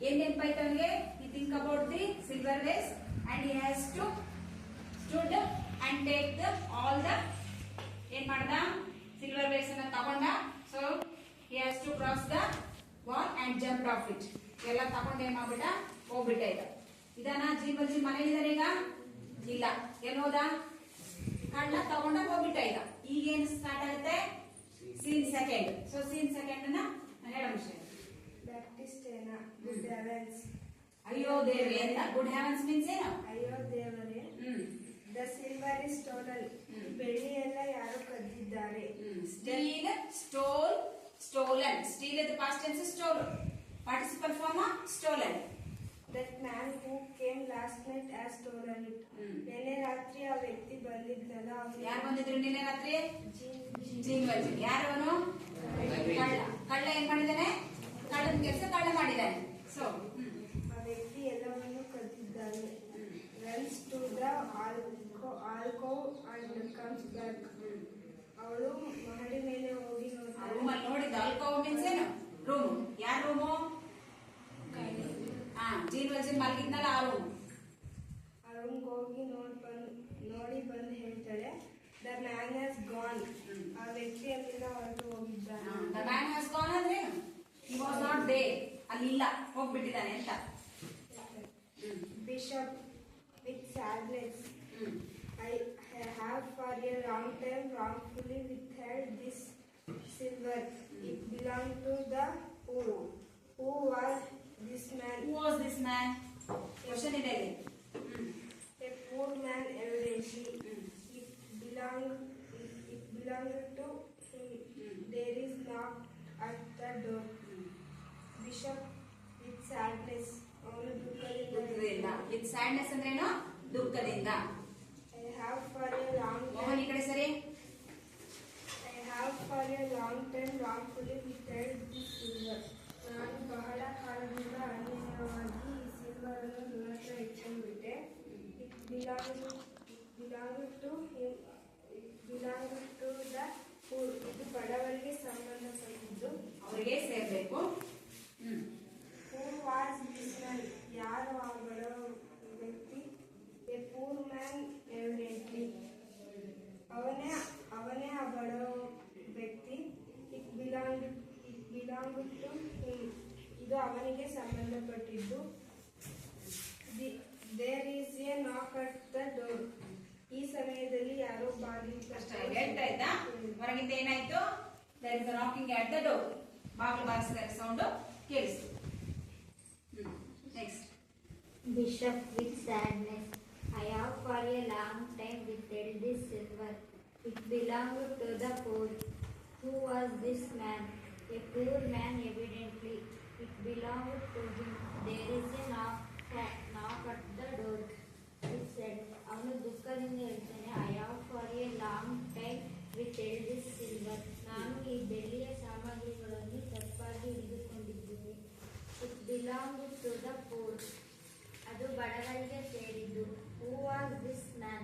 ಏನ್ ನೆನಪಾಯ್ತು ಅವನಿಗೆ, ಈ think about the silver vase and he has to stood and take the all the, ಏನ್ ಮಾಡ್ದ, ಸಿಲ್ವರ್ ವೇಸ್ ಅನ್ನ ತಗೊಂಡ. So he has to cross the wall and jump off it. ಎಲ್ಲ ತಗೊಂಡು ಏನ್ ಮಾಡ್ಬಿಟ್ಟ, ಹೋಗ್ಬಿಟ್ಟ. ಇದನ್ನ ಜೀವನ್ ಮನೇಲಿದ್ದಾನೆ ಈಗ ಇಲ್ಲ, ಏನೋದ ಕಳ್ಳ ತಗೊಂಡ ಹೋಗ್ಬಿಟ್ಟ. ಈಗ ಏನ್ ಸ್ಟಾರ್ಟ್ ಆಗುತ್ತೆ, scene second. So scene second ನ ಹೇಳ ವಿಷಯ. ಬ್ಯಾಪ್ಟಿಸ್ಟೇನ ಗುಡ್ ಹೆವೆನ್ಸ್. ಅಯ್ಯೋ ದೇವ್ರೆ ಅಂತ. ಗುಡ್ ಹೆವೆನ್ಸ್ ಮೀನ್ಸ್ ಏನು? ಅಯ್ಯೋ ದೇವರೇ, ದ ಸಿಲ್ವರ್ ಇಸ್ ಸ್ಟೋಲನ್. ಬೆಳ್ಳಿ ಎಲ್ಲ ಯಾರು ಕದ್ದಿದ್ದಾರೆ. Steal, stole, stolen. Steal is past tense, stole participle form stolen. That man who came last night has stolen it. ನೆನ್ನೆ ರಾತ್ರಿ ಆ ವ್ಯಕ್ತಿ ಬಂದಿದ್ನಲ್ಲ, ಯಾರು ಬಂದಿದ್ರು ನಿನ್ನೆ ರಾತ್ರಿ? Jean Jean. ಯಾರವನು? ಕಳ್ಳ. ಕಳ್ಳ ಏನ್ ಮಾಡಿದಾನೆ, ಕಳ್ಳದ ಕೆಲಸ ಕಳ್ಳ ಮಾಡಿದಾನೆ. ಸೊ ಆ ವ್ಯಕ್ತಿ ಎಲ್ಲವನ್ನು ಕದ್ದಿದ್ದಾನೆ. Runs to the alcove and comes back. ಅವಳು ಮಹಡಿ ಮೇಲೆ ಹೋಗಿ ನೋಡ್ತಾಳೆ. ರೂಮಲ್ಲಿ ನೋಡಿದ. ಆಲ್ಕೋವ್ ಮೀನ್ಸ್ ಏನು? ರೂಮ್. ಯಾರ ರೂಮು? ಜೀನ್ ವಲ್ಜಿನ್ ಮಲಗಿದ್ನಲ್ಲ ಆ ರೂಮ್. ಆ ರೂಮ್ಗೆ ಹೋಗಿ ನೋಡಿ ಬಂದು ಹೇಳ್ತಾಳೆ, ದ ಮ್ಯಾನ್ ಹ್ಯಾಸ್ ಗಾನ್. ಆ ವ್ಯಕ್ತಿ ಅಲ್ಲಿಂದ ಹೊರಟು ಹೋಗಿದ್ದಾನೆ. ದ ಮ್ಯಾನ್ ಹ್ಯಾಸ್ ಗಾನ್ ಅಂದ್ರೆ ಹಿ ವಾಸ್ ನಾಟ್ ದೇರ್, ಅಲ್ಲಿಲ್ಲ, ಹೋಗ್ಬಿಟ್ಟಿದ್ದಾನೆ ಅಂತ. Bishop, with sadness, I have for a long time wrongfully withheld this silver. It belonged to the poor. Who was this man? Who was this man? Question ಇದೆ ಇಲ್ಲಿ. A poor man evidently. It belonged to him. There is knock at the door. Bishop, with sadness. ಅವನು ದುಃಖದಿಂದ. With sadness ಅಂದ್ರೆ ಏನು? ದುಃಖದಿಂದ. I have for a long Mohan ಈ ಕಡೆ ಸರಿ. time wrongfully withheld this silver. ನಾನು ಬಹಳ ಕಾಲದಿಂದ ಅನ್ಯಾಯವಾಗಿ ಈ ಸಿಲ್ವರ್ ಅನ್ನು ನನ್ನ ಹತ್ರ ಇಟ್ಕೊಂಡ್ಬಿಟ್ಟೆ. It belonged to him. It belonged to the poor. ಇದು ಬಡವರಿಗೆ ಸಂಬಂಧಪಟ್ಟಿದ್ದು. ಅವರಿಗೆ ಸೇರ್ಬೇಕು. Who was this man? ಯಾರು ಆ ಬಡವ ವ್ಯಕ್ತಿ? A poor man evidently. ಅವನೇ ಆ ಬಡವ ವ್ಯಕ್ತಿ. It belonged to him. ಇದು ಅವನಿಗೆ ಸಂಬಂಧಪಟ್ಟಿದ್ದು. There is a knock at the door. ಈ ಸಮಯದಲ್ಲಿ ಯಾರೋ ಬಾಗಿಲು ಹೇಳ್ತಾ ಇದ್ದ. ಹೊರಗಿಂದ ಏನಾಯ್ತು? There is a knocking at the door. ಬಾಗಿಲು ಬಾರಿಸಿದ ಸೌಂಡ್ ಕೇಳಿಸ್ತು. Next. Bishop, with sadness, I have for a long time withheld this silver. It belonged to the poor. Who was this man? A poor man evidently. It belonged to him. There is a knock at the door. It said. ಅವನು ದುಃಖದಿಂದ ಹೇಳ್ತಾನೆ, I have for a long time withheld this silver. ನಾನು ಈ ಬೆಳ್ಳಿಯ ಸಾಮಗ್ರಿಗಳನ್ನು ತಪ್ಪಾಗಿ ಹಿಡಿದುಕೊಂಡಿದ್ದೇನೆ. It belonged to the poor. ಅದು ಬಡವರಿಗೆ ಸೇರಿದ್ದು. Who was this man?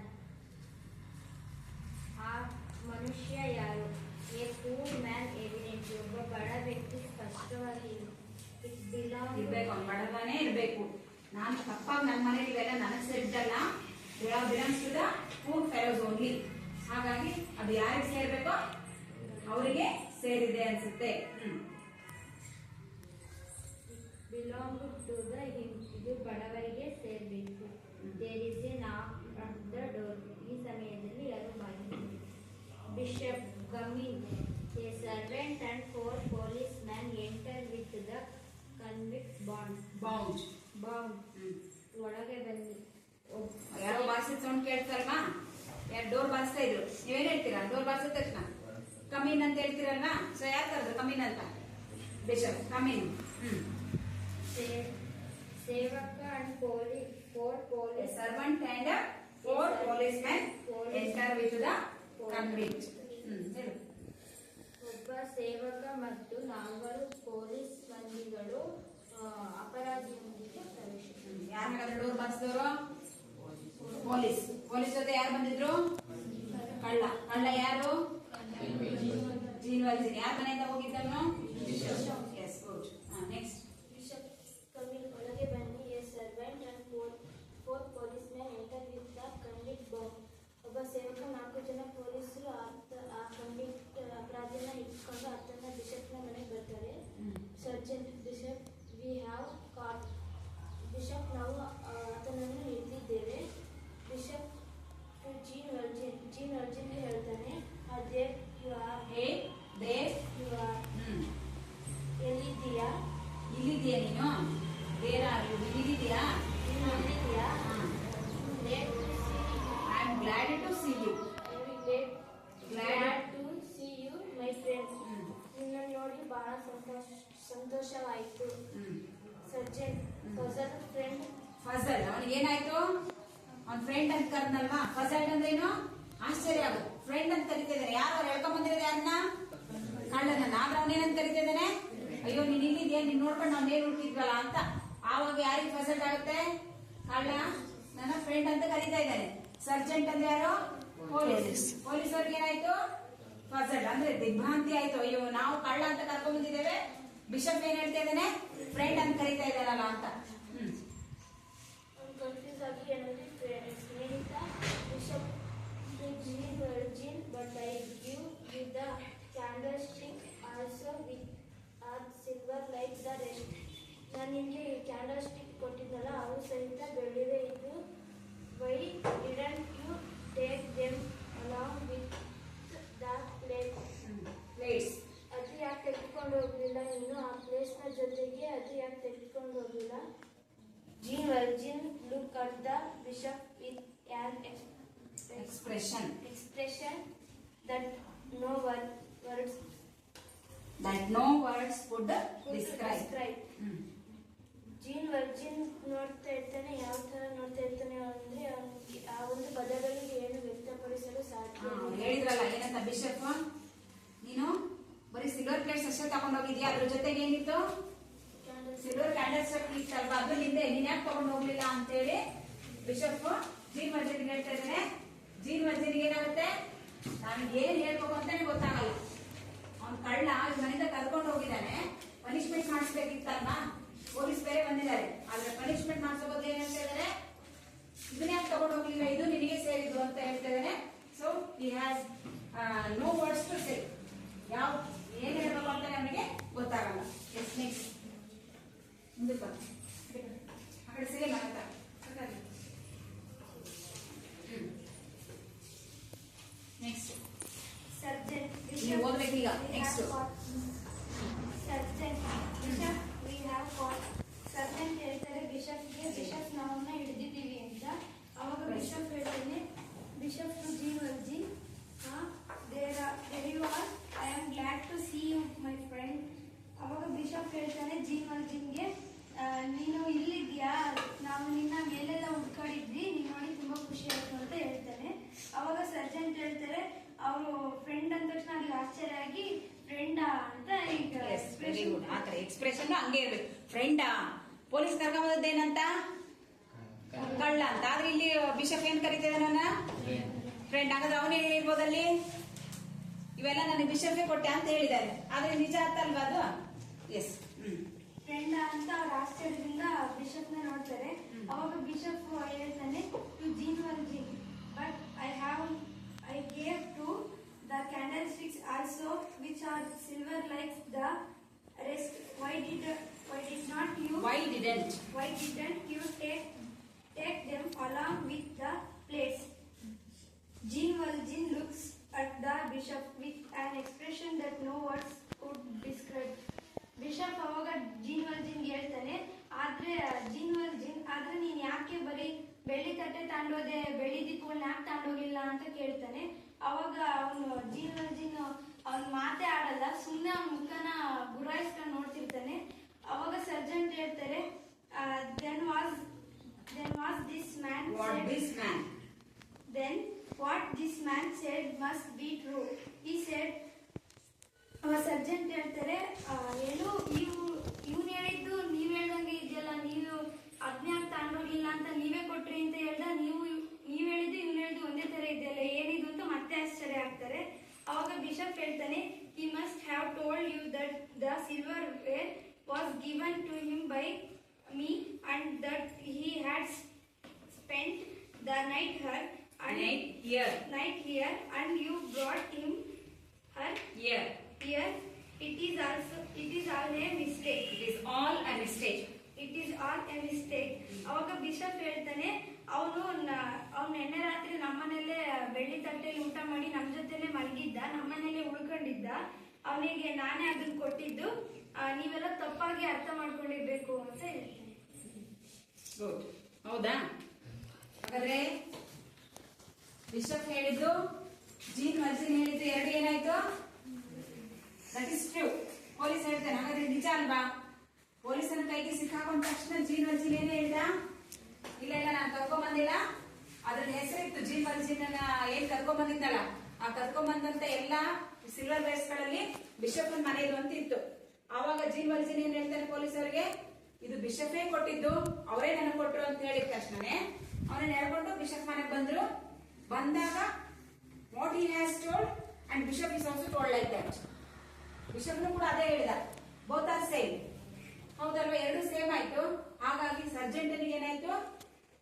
ಆ ಮನುಷ್ಯ ಯಾರು? A poor man evidently. ಒಬ್ಬ ಬಡ ವ್ಯಕ್ತಿ ಸ್ಪಷ್ಟವಾಗಿ. It belonged ಇರ್ಬೇಕು, ಅವ್ನು ಬಡವನೇ ಇರ್ಬೇಕು. ನಾನು ತಪ್ಪಾಗಿ ನನ್ನ ಮನೇಲಿ ಇವೆಲ್ಲ ನನಗೆ ಸೇರಿದ್ದಲ್ಲ, belongs to the poor fellows only. ಹಾಗಾಗಿ ಅದು ಯಾರಿಗೆ ಸೇರ್ಬೇಕೋ ಅವರಿಗೆ ಸೇರಿದೆ ಅನ್ಸುತ್ತೆ. belong to the him. ಇದು ಬಡವರಿಗೆ ಸೇರಬೇಕು. There is a knock at the door. ಈ ಸಮಯದಲ್ಲಿ ಯಾರು ಬಾಗಿಲು. Bishop, come in. A servant and 4 policemen enter with the convict bound. ಒಳಗೆ ಬನ್ನಿ. ಯಾರೋ ಬಾರಿಸಿದ ಸೌಂಡ್ ಕೇಳ್ತಾರಲ್ವಾ? ಯಾರು ಡೋರ್ ಬಾರಿಸ್ತಾ ಇದ್ರು? ನೀವೇನ್ ಹೇಳ್ತೀರಾ? ಡೋರ್ ಬಾರಿಸಿದ ತಕ್ಷಣ ಕಮೀನ್ ಅಂತ ಹೇಳ್ತೀರಲ್ವಾ? ಸೊ ಯಾರು ಕರೆದ್ರು ಕಮೀನ್ ಅಂತ? Bishop come in. ಸೇವಕ and 4 police servant and 4 policemen enter with the convict. ಹೇಳು. ಒಬ್ಬ ಸೇವಕ ಮತ್ತು 4 ಪೊಲೀಸ್ ಮಂದಿಗಳು ಅಪರಾಧಿಯೊಂದಿಗೆ ಪ್ರವೇಶಿಸಿದರು. ಯಾರು ಹಾಗಾದ್ರೆ ಡೋರ್ ಬಾರಿಸಿದವರು? ಪೊಲೀಸ್ ಜೊತೆ ಯಾರು ಬಂದಿದ್ರು? ಕಳ್ಳ ಯಾರು? Jean Valjean. ಯಾರ ಮನೆಯಿಂದ ಹೋಗಿದ್ದವನು? Yes, good. ಫ್ರೆಂಡ್ ಫಜಲ್ ಅವನಿಗೆ ಏನಾಯ್ತು, ಅವ್ನ ಫ್ರೆಂಡ್ ಅಂತ ಕರ್ದಲ್ವಾ. ಫಜಲ್ ಅಂದ್ರೆ ಏನು, ಆಶ್ಚರ್ಯ ಆಗುತ್ತೆ. ಫ್ರೆಂಡ್ ಅಂತ ಕರಿತಿದ್ದಾನೆ. ಯಾರು ಅವ್ರು ಹೇಳ್ಕೊಂಡ್ ಬಂದಿರೋದು ಯಾರನ್ನ, ಕಳ್ಳನ. ಆದ್ರೆ ಅವನೇನಂತ ಕರಿತಿದ್ದಾನೆ, ಅಯ್ಯೋ ನೀನ್ ಇಲ್ಲಿದ್ಯಾ, ನೀನ್ ನೋಡ್ಕೊಂಡು ನಾವು ಮೇಲ್ ಹುಟ್ಟಿದ್ವಲ್ಲ ಅಂತ. ಆವಾಗ ಯಾರಿಗೆ ಫಸಲ್ಟ್ ಆಗುತ್ತೆ, ಕಳ್ಳ ನನ್ನ ಫ್ರೆಂಡ್ ಅಂತ ಕರಿತಾ ಇದ್ದಾನೆ. ಸರ್ಜೆಂಟ್ ಅಂದ್ರೆ ಯಾರು, ಪೊಲೀಸ್. ಪೊಲೀಸವ್ರಿಗೆ ಏನಾಯ್ತು, ಫಸಲ್ಟ್ ಅಂದ್ರೆ ದಿಗ್ಭ್ರಾಂತಿ ಆಯ್ತು. ಅಯ್ಯೋ ನಾವು ಕಳ್ಳ ಅಂತ ಕರ್ಕೊಂಡ್ ಬಂದಿದ್ದೇವೆ, ಬಿಷಪ್ ಏನ್ ಹೇಳ್ತಾ ಇದ್ದಾನೆ, ಫ್ರೆಂಡ್ ಅಂತ ಕರಿತಾ ಇದ್ದಾನಲ್ಲ ಅಂತ. ಕನ್ಫ್ಯೂಸ್ ಆಗಿ ಏನಂದ್ರೆ ಸ್ನೇಹಿತ bishop Jean Valjean but I give you the candle stick also with are silver like the rest. ನಾನು ನಿಮಗೆ ಕ್ಯಾಂಡಲ್ ಸ್ಟಿಕ್ ಕೊಟ್ಟಿದ್ದಲ್ಲ, ಅವು ಸಹಿತ ಬೆಳ್ಳಿದೆ ಇದ್ದು. Why didn't you take them along with the plates. ಅದು ಯಾಕೆ ತೆಗೆದುಕೊಂಡು ಹೋಗಲಿಲ್ಲ ನೀನು, ಆ ಪ್ಲೇಸ್ನ ಜೊತೆಗೆ ಅದು ಯಾಕೆ ತೆಗೆದುಕೊಂಡು ಹೋಗಲಿಲ್ಲ. Jean Virgin looked at the bishop with an expression that no words could describe. Jean Valjean ನೋಡ್ತಾ ಇರ್ತಾನೆ. ಯಾವ ತರ ನೋಡ್ತಾ ಇರ್ತಾನೆ ಅಂದ್ರೆ ಅವನಿಗೆ ಆ ಒಂದು ಪದಗಳಿಗೆ ಏನು ವ್ಯಕ್ತಪಡಿಸಲು ಸಾಧ್ಯ. ಹೇಳಿದ್ರಲ್ಲ ಏನಂತ, ಬಿಷಪ್ ನೀನು ಬರೀ ಸಿಲ್ವರ್ ಪ್ಲೇಟ್ಸ್ ಅಷ್ಟೇ ತಗೊಂಡ್ ಹೋಗಿದ್ಯಾ, ಅದ್ರ ಜೊತೆಗೆ ಏನಿತ್ತು, ಸಿಲ್ವರ್ ಕ್ಯಾಂಡಲ್ ಸ್ಟಿಕ್ ಇತ್ತಲ್ವಾ, ಅದು ಹಿಂದೆ ನೀನ್ ಯಾಕೆ ತಗೊಂಡು ಹೋಗ್ಲಿಲ್ಲ ಅಂತೇಳಿ ಬಿಷಪ್ ಜೀನ್ ವರ್ಜಿನ್ಗೆ ಹೇಳ್ತಾ ಇದ್ದಾನೆ. ಜೀನ್ ವರ್ಜಿನ್ಗೆ ಏನಾಗುತ್ತೆ, ನನಗೆ ಏನ್ ಹೇಳ್ಬೇಕು ಅಂತಾನೆ ಗೊತ್ತಾಗಲ್ಲ. ಅವ್ನ್ ಕಳ್ಳ ಮನೆಯಿಂದ ಕರ್ಕೊಂಡು ಹೋಗಿದ್ದಾನೆ, ಪನಿಷ್ಮೆಂಟ್ ಮಾಡಿಸ್ಬೇಕಿತ್ತಲ್ವಾ. ಪೊಲೀಸ್ ಬೇರೆ ಬಂದಿದ್ದಾರೆ, ಆದ್ರೆ ಪನಿಷ್ಮೆಂಟ್ ಮಾಡಿಸೋ ಬದಲು ಏನ್ ಹೇಳ್ತಾ ಇದಾರೆ, ಇದನ್ನ ಯಾಕೆ ತಗೊಂಡು ಹೋಗ್ಲಿಲ್ಲ, ಇದು ನಿನಗೆ ಸೇರಿದ್ದು ಅಂತ ಹೇಳ್ತಾ ಇದ್ದಾನೆ. So he has no words to say. ಯಾವ ಏನ್ ಹೇಳ್ಬೇಕು ಅಂತ ಅವನಿಗೆ ಗೊತ್ತಾಗಲ್ಲ. ಎಸ್ ನೆಕ್ಸ್ಟ್ ಮುಂದೆ ಬಾ, ಆ ಕಡೆ ಸರಿ ಮಾಡ್ತಾ ನೆಕ್ಸ್ಟ್ ಸರ್ಜನ್ ನೀವು ಓದ್ಬೇಕು ಈಗ. Next sergeant bishop we have caught. Sergeant ಹೇಳ್ತಾರೆ ಬಿಷಪ್ಗೆ, ಬಿಷಪ್ ನಾವನ್ನ ಹಿಡಿದಿದ್ದೀವಿ ಅಂತ. ಅವಾಗ ಬಿಷಪ್ ಹೇಳ್ತಾನೆ, bishop to Jean Valjean, there you are, I am glad to see you my friend. ಅವಾಗ ಬಿಷಪ್ ಹೇಳ್ತಾನೆ ಜೀನ್ ವರ್ಜಿನ್ಗೆ, ನೀನು ಇಲ್ಲಿದ್ಯಾ, ನಾವು ನಿನ್ನ ಮೇಲೆಲ್ಲ ಹುಡ್ಕಾಡಿದ್ವಿ, ನೀನು ನೋಡಿ ತುಂಬಾ ಖುಷಿ ಆಯ್ತು ಅಂತ ಹೇಳ್ತಾನೆ. ಅವಾಗ ಸರ್ಜೆಂಟ್ ಹೇಳ್ತಾರೆ, ಅವರು ಫ್ರೆಂಡ್ ಅಂದ ತಕ್ಷಣ ಅವ್ರಿಗೆ ಆಶ್ಚರ್ಯ ಆಗಿ ಫ್ರೆಂಡಾ ಅಂತ ಈಗ ವೆರಿ ಗುಡ್. ಆತರ ಎಕ್ಸ್ಪ್ರೆಷನ್ ಹಂಗೆ ಇರ್ಬೇಕು. ಫ್ರೆಂಡಾ, ಪೊಲೀಸ್ ಕರ್ಕೊಂಬಂದೇನಂತ, ಕಳ್ಳ ಅಂತ. ಆದ್ರೆ ಇಲ್ಲಿ ಬಿಷಪ್ ಏನ್ ಕರಿತಿದ್ದಾನ, ಫ್ರೆಂಡ್. ಹಾಗಾದ್ರೆ ಅವನೇ ಇರ್ಬೋದಲ್ಲಿ, ಇವೆಲ್ಲ ನನಗೆ ಬಿಷಪ್ಗೆ ಕೊಟ್ಟೆ ಅಂತ ಹೇಳಿದ್ದಾರೆ, ಆದ್ರೆ ನಿಜ ಅಂತಲ್ವಾ ಅದು. ಎಸ್ ಫ್ರೆಂಡ್ ಅಂತ ಅವ್ರ ಆಶ್ಚರ್ಯದಿಂದ ಬಿಷಪ್ ನ ನೋಡ್ತಾರೆ. ಅವಾಗ ಬಿಷಪ್ ಹೇಳ್ತಾನೆ to Jean Valjean, but I gave to the candlesticks also which are silver like the rest. Why didn't you take them along with the plates. Jean Valjean looks at the bishop with an expression that no words could describe. Bishop ಅವಾಗ gene ವರ್ಜಿನ್ಗೆ ಹೇಳ್ತಾನೆ, ಆದ್ರೆ ನೀನ್ ಯಾಕೆ ಬರೀ ಬೆಳ್ಳಿ ತಟ್ಟೆ ತಾಂಡೋದೆ, ಬೆಳ್ಳಿ ದೀಪಗಳನ್ನ ಯಾಕೆ ತಾಂಡೋಗಿಲ್ಲ ಅಂತ ಕೇಳ್ತಾನೆ. ಅವಾಗ ಅವನು ಜೀನ್ ವರ್ಜಿನ್ ಅವ್ನ ಮಾತೇ ಆಡಲ್ಲ, ಸುಮ್ಮನೆ ಅವ್ನ ಮುಖನ ಗುರಾಯಿಸ್ಕೊಂಡು ನೋಡ್ತಿರ್ತಾನೆ. ಅವಾಗ ಸರ್ಜೆಂಟ್ ಹೇಳ್ತಾರೆ, then was this man said, then what this man said must be true. He said, Sargent ಹೇಳ್ತಾರೆ, ಏನು ಇವ್ನು ಹೇಳಿದ್ದು ನೀವ್ ಹೇಳ್ದಂಗೆ ಇದೆಯಲ್ಲ, ನೀವು ಅದ್ನ್ಯಾಕ್ ತಾಂಡೋಗಿಲ್ಲ ಅಂತ ನೀವೇ ಕೊಟ್ರಿ ಅಂತ ಹೇಳ್ದ, ನೀವ್ ಹೇಳಿದ್ದು ಇವ್ನು ಹೇಳಿದ್ದು ಒಂದೇ ತರ ಇದೆಯಲ್ಲ, ಏನಿದು ಅಂತ ಮತ್ತೆ ಆಶ್ಚರ್ಯ ಆಗ್ತಾರೆ. ಅವಾಗ ಬಿಷಪ್ ಹೇಳ್ತಾನೆ, he must have told you that the silverware was given to him by me and that he had spent the night here and you brought him her here. It is all a mistake. ಅವಾಗ bishop ಹೇಳ್ತಾನೆ, ಅವನು ನಿನ್ನೆ ರಾತ್ರಿ ನಮ್ಮನೇಲೆ ಬೆಳ್ಳಿ ತಟ್ಟೆಯಲ್ಲಿ ಊಟ ಮಾಡಿ ನಮ್ ಜೊತೆಲೆ ಮಲಗಿದ್ದ, ನಮ್ಮನೇಲೆ ಉಳ್ಕೊಂಡಿದ್ದ, ಅವನಿಗೆ ನಾನೇ ಅದನ್ನ ಕೊಟ್ಟಿದ್ದು, ನೀವೆಲ್ಲ ತಪ್ಪಾಗಿ ಅರ್ಥ ಮಾಡ್ಕೊಂಡಿರ್ಬೇಕು ಅಂತ ಹೇಳ್ತಾನೆ. ಹೌದಾ? ಹಾಗಾದ್ರೆ ಬಿಷಪ್ ಹೇಳಿದ್ದು, ಜೀನ್ ವರ್ಜಿನ್ ಹೇಳಿದ್ದು ಎರಡು ಏನಾಯ್ತು? That is true. ಪೊಲೀಸ್ ಹೇಳ್ತಾನೆ, ಹಾಗಾದ್ರೆ ನಿಜ ಅಲ್ವಾ? ಪೊಲೀಸನ ಕೈಗೆ ಸಿಕ್ಕಾಕೊಂಡ ತಕ್ಷಣ ಜೀನ್ ವರ್ಜಿನ್ ಏನೇ ಹೇಳ್ದ, ಇಲ್ಲ ಇಲ್ಲ ನಾನು ಕರ್ಕೊಂಬಂದಿಲ್ಲ, ಅದ್ರಲ್ಲಿ ಹೆಸರಿತ್ತು ಜೀನ್ ವರ್ಜಿನ್ ಏನ್ ಕರ್ಕೊಂಬಂದಿದ್ದಲ್ಲ, ಆ ಕರ್ಕೊಂಬಂದಂತ ಎಲ್ಲಾ ಸಿಲ್ವರ್ ವೇರ್ಸ್ ಗಳಲ್ಲಿ ಬಿಷಪ್ ಮನೆಯದು ಅಂತ ಇತ್ತು. ಆವಾಗ ಜೀನ್ ವರ್ಜಿನ್ ಏನ್ ಹೇಳ್ತಾನೆ ಪೊಲೀಸರಿಗೆ, ಇದು ಬಿಷಪೇ ಕೊಟ್ಟಿದ್ದು, ಅವರೇ ನನಗೆ ಕೊಟ್ರು ಅಂತ ಹೇಳಿದ ತಕ್ಷಣನೇ ಅವನನ್ನ ಹೇಳ್ಕೊಂಡು ಬಿಷಪ್ ಮನೆಗೆ ಬಂದ್ರು. ಬಂದಾಗ what he has told and bishop is also told like that. ಬಿಷಪ್ನು ಕೂಡ ಅದೇ ಹೇಳಿದ, ಬೋತ್ ಆರ್ ಸೇಮ್. ಹೌದಲ್ವಾ, ಎರಡು ಸೇಮ್ ಆಯ್ತು. ಹಾಗಾಗಿ ಸರ್ಜೆಂಟನಿಗೆ ಏನಾಯ್ತು,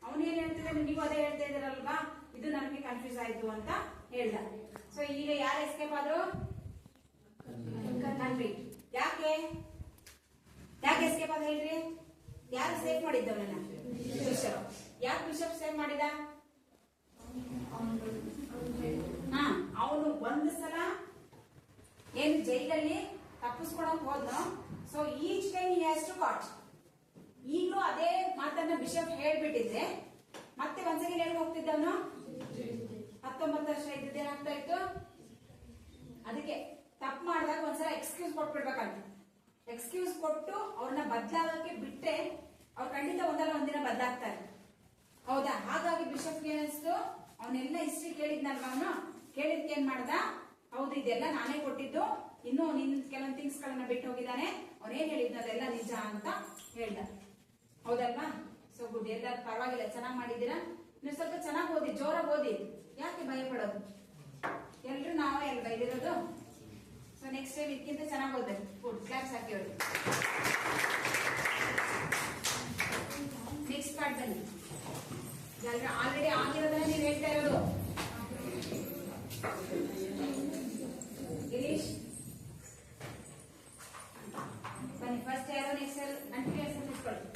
ಅವನೇನ್ ಹೇಳ್ತಿದ್ದಾನೆ, ನೀವು ಅದೇ ಹೇಳ್ತಾ ಇದ್ದೀರಲ್ವಾ, ಇದು ನನಗೆ ಕನ್ಫ್ಯೂಸ್ ಆಯ್ತು ಅಂತ ಹೇಳ್ದ. ಸೊ ಈಗ ಯಾರು ಎಸ್ಕೇಪ್ ಆದ್ರು? ಕನ್ವಿಕ್ಟ್. ಯಾಕೆ ಎಸ್ಕೇಪ್ ಆದ ಹೇಳ್ರಿ? ಯಾರು ಸೇವ್ ಮಾಡಿದ್ದವನ್ನ? ಬಿಷಪ್. ಯಾಕೆ ಬಿಷಪ್ ಸೇವ್ ಮಾಡಿದ? ಅವನು ಒಂದು ಸಲ ಏನ್ ಜೈಲಲ್ಲಿ ತಪ್ಪಿಸ್ಕೊಳಕ್ ಹೋದ್ನೋ, so each time he has to caught. ಈಗಲೂ ಅದೇ ಮಾತನ್ನ ಬಿಷಪ್ ಹೇಳ್ಬಿಟ್ಟಿದ್ರೆ ಮತ್ತೆ ಒಂದ್ಸಲ ಹೇಳಿ ಹೋಗ್ತಿದ್ದವನು. 19 ವರ್ಷ ಇದ್ದೇನಾಗ್ತಾ ಇತ್ತು, ಅದಕ್ಕೆ ತಪ್ಪು ಮಾಡಿದಾಗ ಒಂದ್ಸಲ ಎಕ್ಸ್ಕ್ಯೂಸ್ ಕೊಟ್ಬಿಡ್ಬೇಕಂತ. ಎಕ್ಸ್ಕ್ಯೂಸ್ ಕೊಟ್ಟು ಅವ್ರನ್ನ ಬದಲಾಗಕ್ಕೆ ಬಿಟ್ರೆ ಅವ್ರು ಖಂಡಿತ ಒಂದಲ್ಲ ಒಂದಿನ ಬದಲಾಗ್ತಾರೆ. ಹೌದಾ? ಹಾಗಾಗಿ ಬಿಷಪ್ಗೆ ಏನಿಸ್ತು, ಅವನೆಲ್ಲ ಹಿಸ್ಟ್ರಿ ಕೇಳಿದ್ನಲ್ವ, ಅವನು ಕೇಳಿದ್ಕೆ ಏನ್ ಮಾಡ್ದ, ಹೌದು ಇದೆಲ್ಲ ನಾನೇ ಕೊಟ್ಟಿದ್ದು, ಇನ್ನು ನಿನ್ ಕೆಲವೊಂದು ಥಿಂಗ್ಸ್ ಗಳನ್ನ ಬಿಟ್ಟು ಹೋಗಿದ್ದಾನೆ, ಅವನೇನ್ ಹೇಳಿದ್ನ ಅದೆಲ್ಲ ನಿಜ ಅಂತ ಹೇಳ್ದ. ಹೌದಲ್ವಾ? So good. ಎಲ್ಲ ಪರವಾಗಿಲ್ಲ, ಚೆನ್ನಾಗಿ ಮಾಡಿದ್ದೀರಾ. ನೀವು ಸ್ವಲ್ಪ ಚೆನ್ನಾಗಿ ಓದಿ, ಜೋರಾಗಿ ಓದಿ, ಯಾಕೆ ಭಯ ಪಡೋದು? ಎಲ್ರು ನಾವೇ ಎಲ್ಲಿ ಬೈದಿರೋದು. ಸೊ ನೆಕ್ಸ್ಟ್ ಟೈಮ್ ಇದಕ್ಕಿಂತ ಚೆನ್ನಾಗಿ ಓದ್ಬೇಕು. ಗುಡ್, ಕ್ಲಾಪ್ಸ್ ಹಾಕಿ ಹೊಡಿ. ನೆಕ್ಸ್ಟ್ ಪಾರ್ಟ್ ಬನ್ನಿ. ಆಲ್ರೆಡಿ ಆಗಿರೋದನ್ನ ನೀವು ಹೇಳ್ತಾ ಇರೋದು. ಗಿರೀಶ್ ಬನ್ನಿ. ಫಸ್ಟ್ ಯಾರು ನೆಕ್ಸ್ಟ್ ಅಂಟಿ ಹೆಸರು ನಿಂತ್ಕೊಳ್ಳಿ.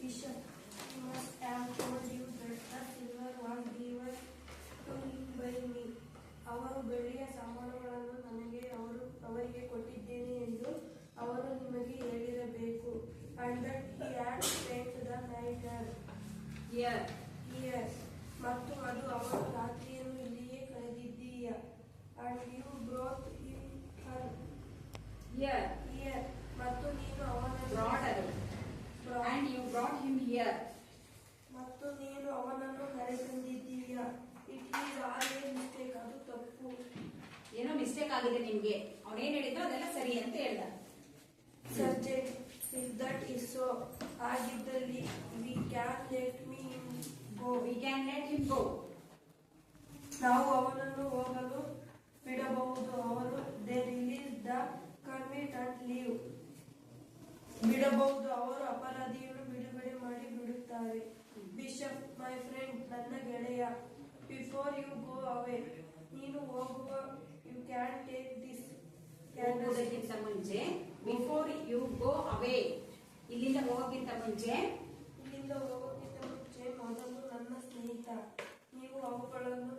Bishop, you must have told you that the silver was given to him by me. ಅವರು ಬೆಳ್ಳಿಯ ಸಾಮಾನುಗಳನ್ನು ಅವರಿಗೆ ಕೊಟ್ಟಿದ್ದೇನೆ ಎಂದು ಅವರು ನಿಮಗೆ ಹೇಳಿರಬೇಕು. And that he had spent the night here. ಮತ್ತು ಅದು ಅವನು ರಾತ್ರಿಯನ್ನು ಇಲ್ಲಿಯೇ ಕಳೆದಿದ್ದೀಯ. And you brought him here. ಮತ್ತು ನೀನು ಅವನನ್ನು And you brought him here. ಮತ್ತು ನೀನು ಅವನನ್ನು ಕರೆತಂದಿದ್ದೀಯ. It is all a mistake. ಅದು ತಪ್ಪು. ಏನೋ ಮಿಸ್ಟೇಕ್ ಆಗಿದೆ ನಿಮ್ಗೆ. ಅವನೇನ್ ಹೇಳಿದ್ರು ಅದೆಲ್ಲ ಸರಿ ಅಂತ ಹೇಳ್ದ. Sergeant, if that is so, ಆಗಿದ್ದಲ್ಲಿ we can let him go. ನಾವು ಅವನನ್ನು ಹೋಗಲು ಬಿಡಬಹುದು. ಅವರು they release the convict and leave. ಬಿಡಬಹುದು, ಅವರು ಅಪರಾಧಿಯನ್ನು ಬಿಡುಗಡೆ ಮಾಡಿ ಬಿಡುತ್ತಾರೆ. ಬಿಷಪ್, ಮೈ ಫ್ರೆಂಡ್, ನನ್ನ ಗೆಳೆಯ, ಬಿಫೋರ್ ಯು ಗೋ ಅವೇ, ನೀನು ಹೋಗುವ, ಯು ಕ್ಯಾನ್ ಟೇಕ್ ದಿಸ್ ಹೋಗೋದಕ್ಕಿಂತ ಮುಂಚೆ, ಬಿಫೋರ್ ಯು ಗೋ ಅವೇ, ಇಲ್ಲಿಂದ ಹೋಗೋಕ್ಕಿಂತ ಮುಂಚೆ ಮೊದಲು ನನ್ನ ಸ್ನೇಹಿತ, ನೀವು ಅವುಗಳನ್ನು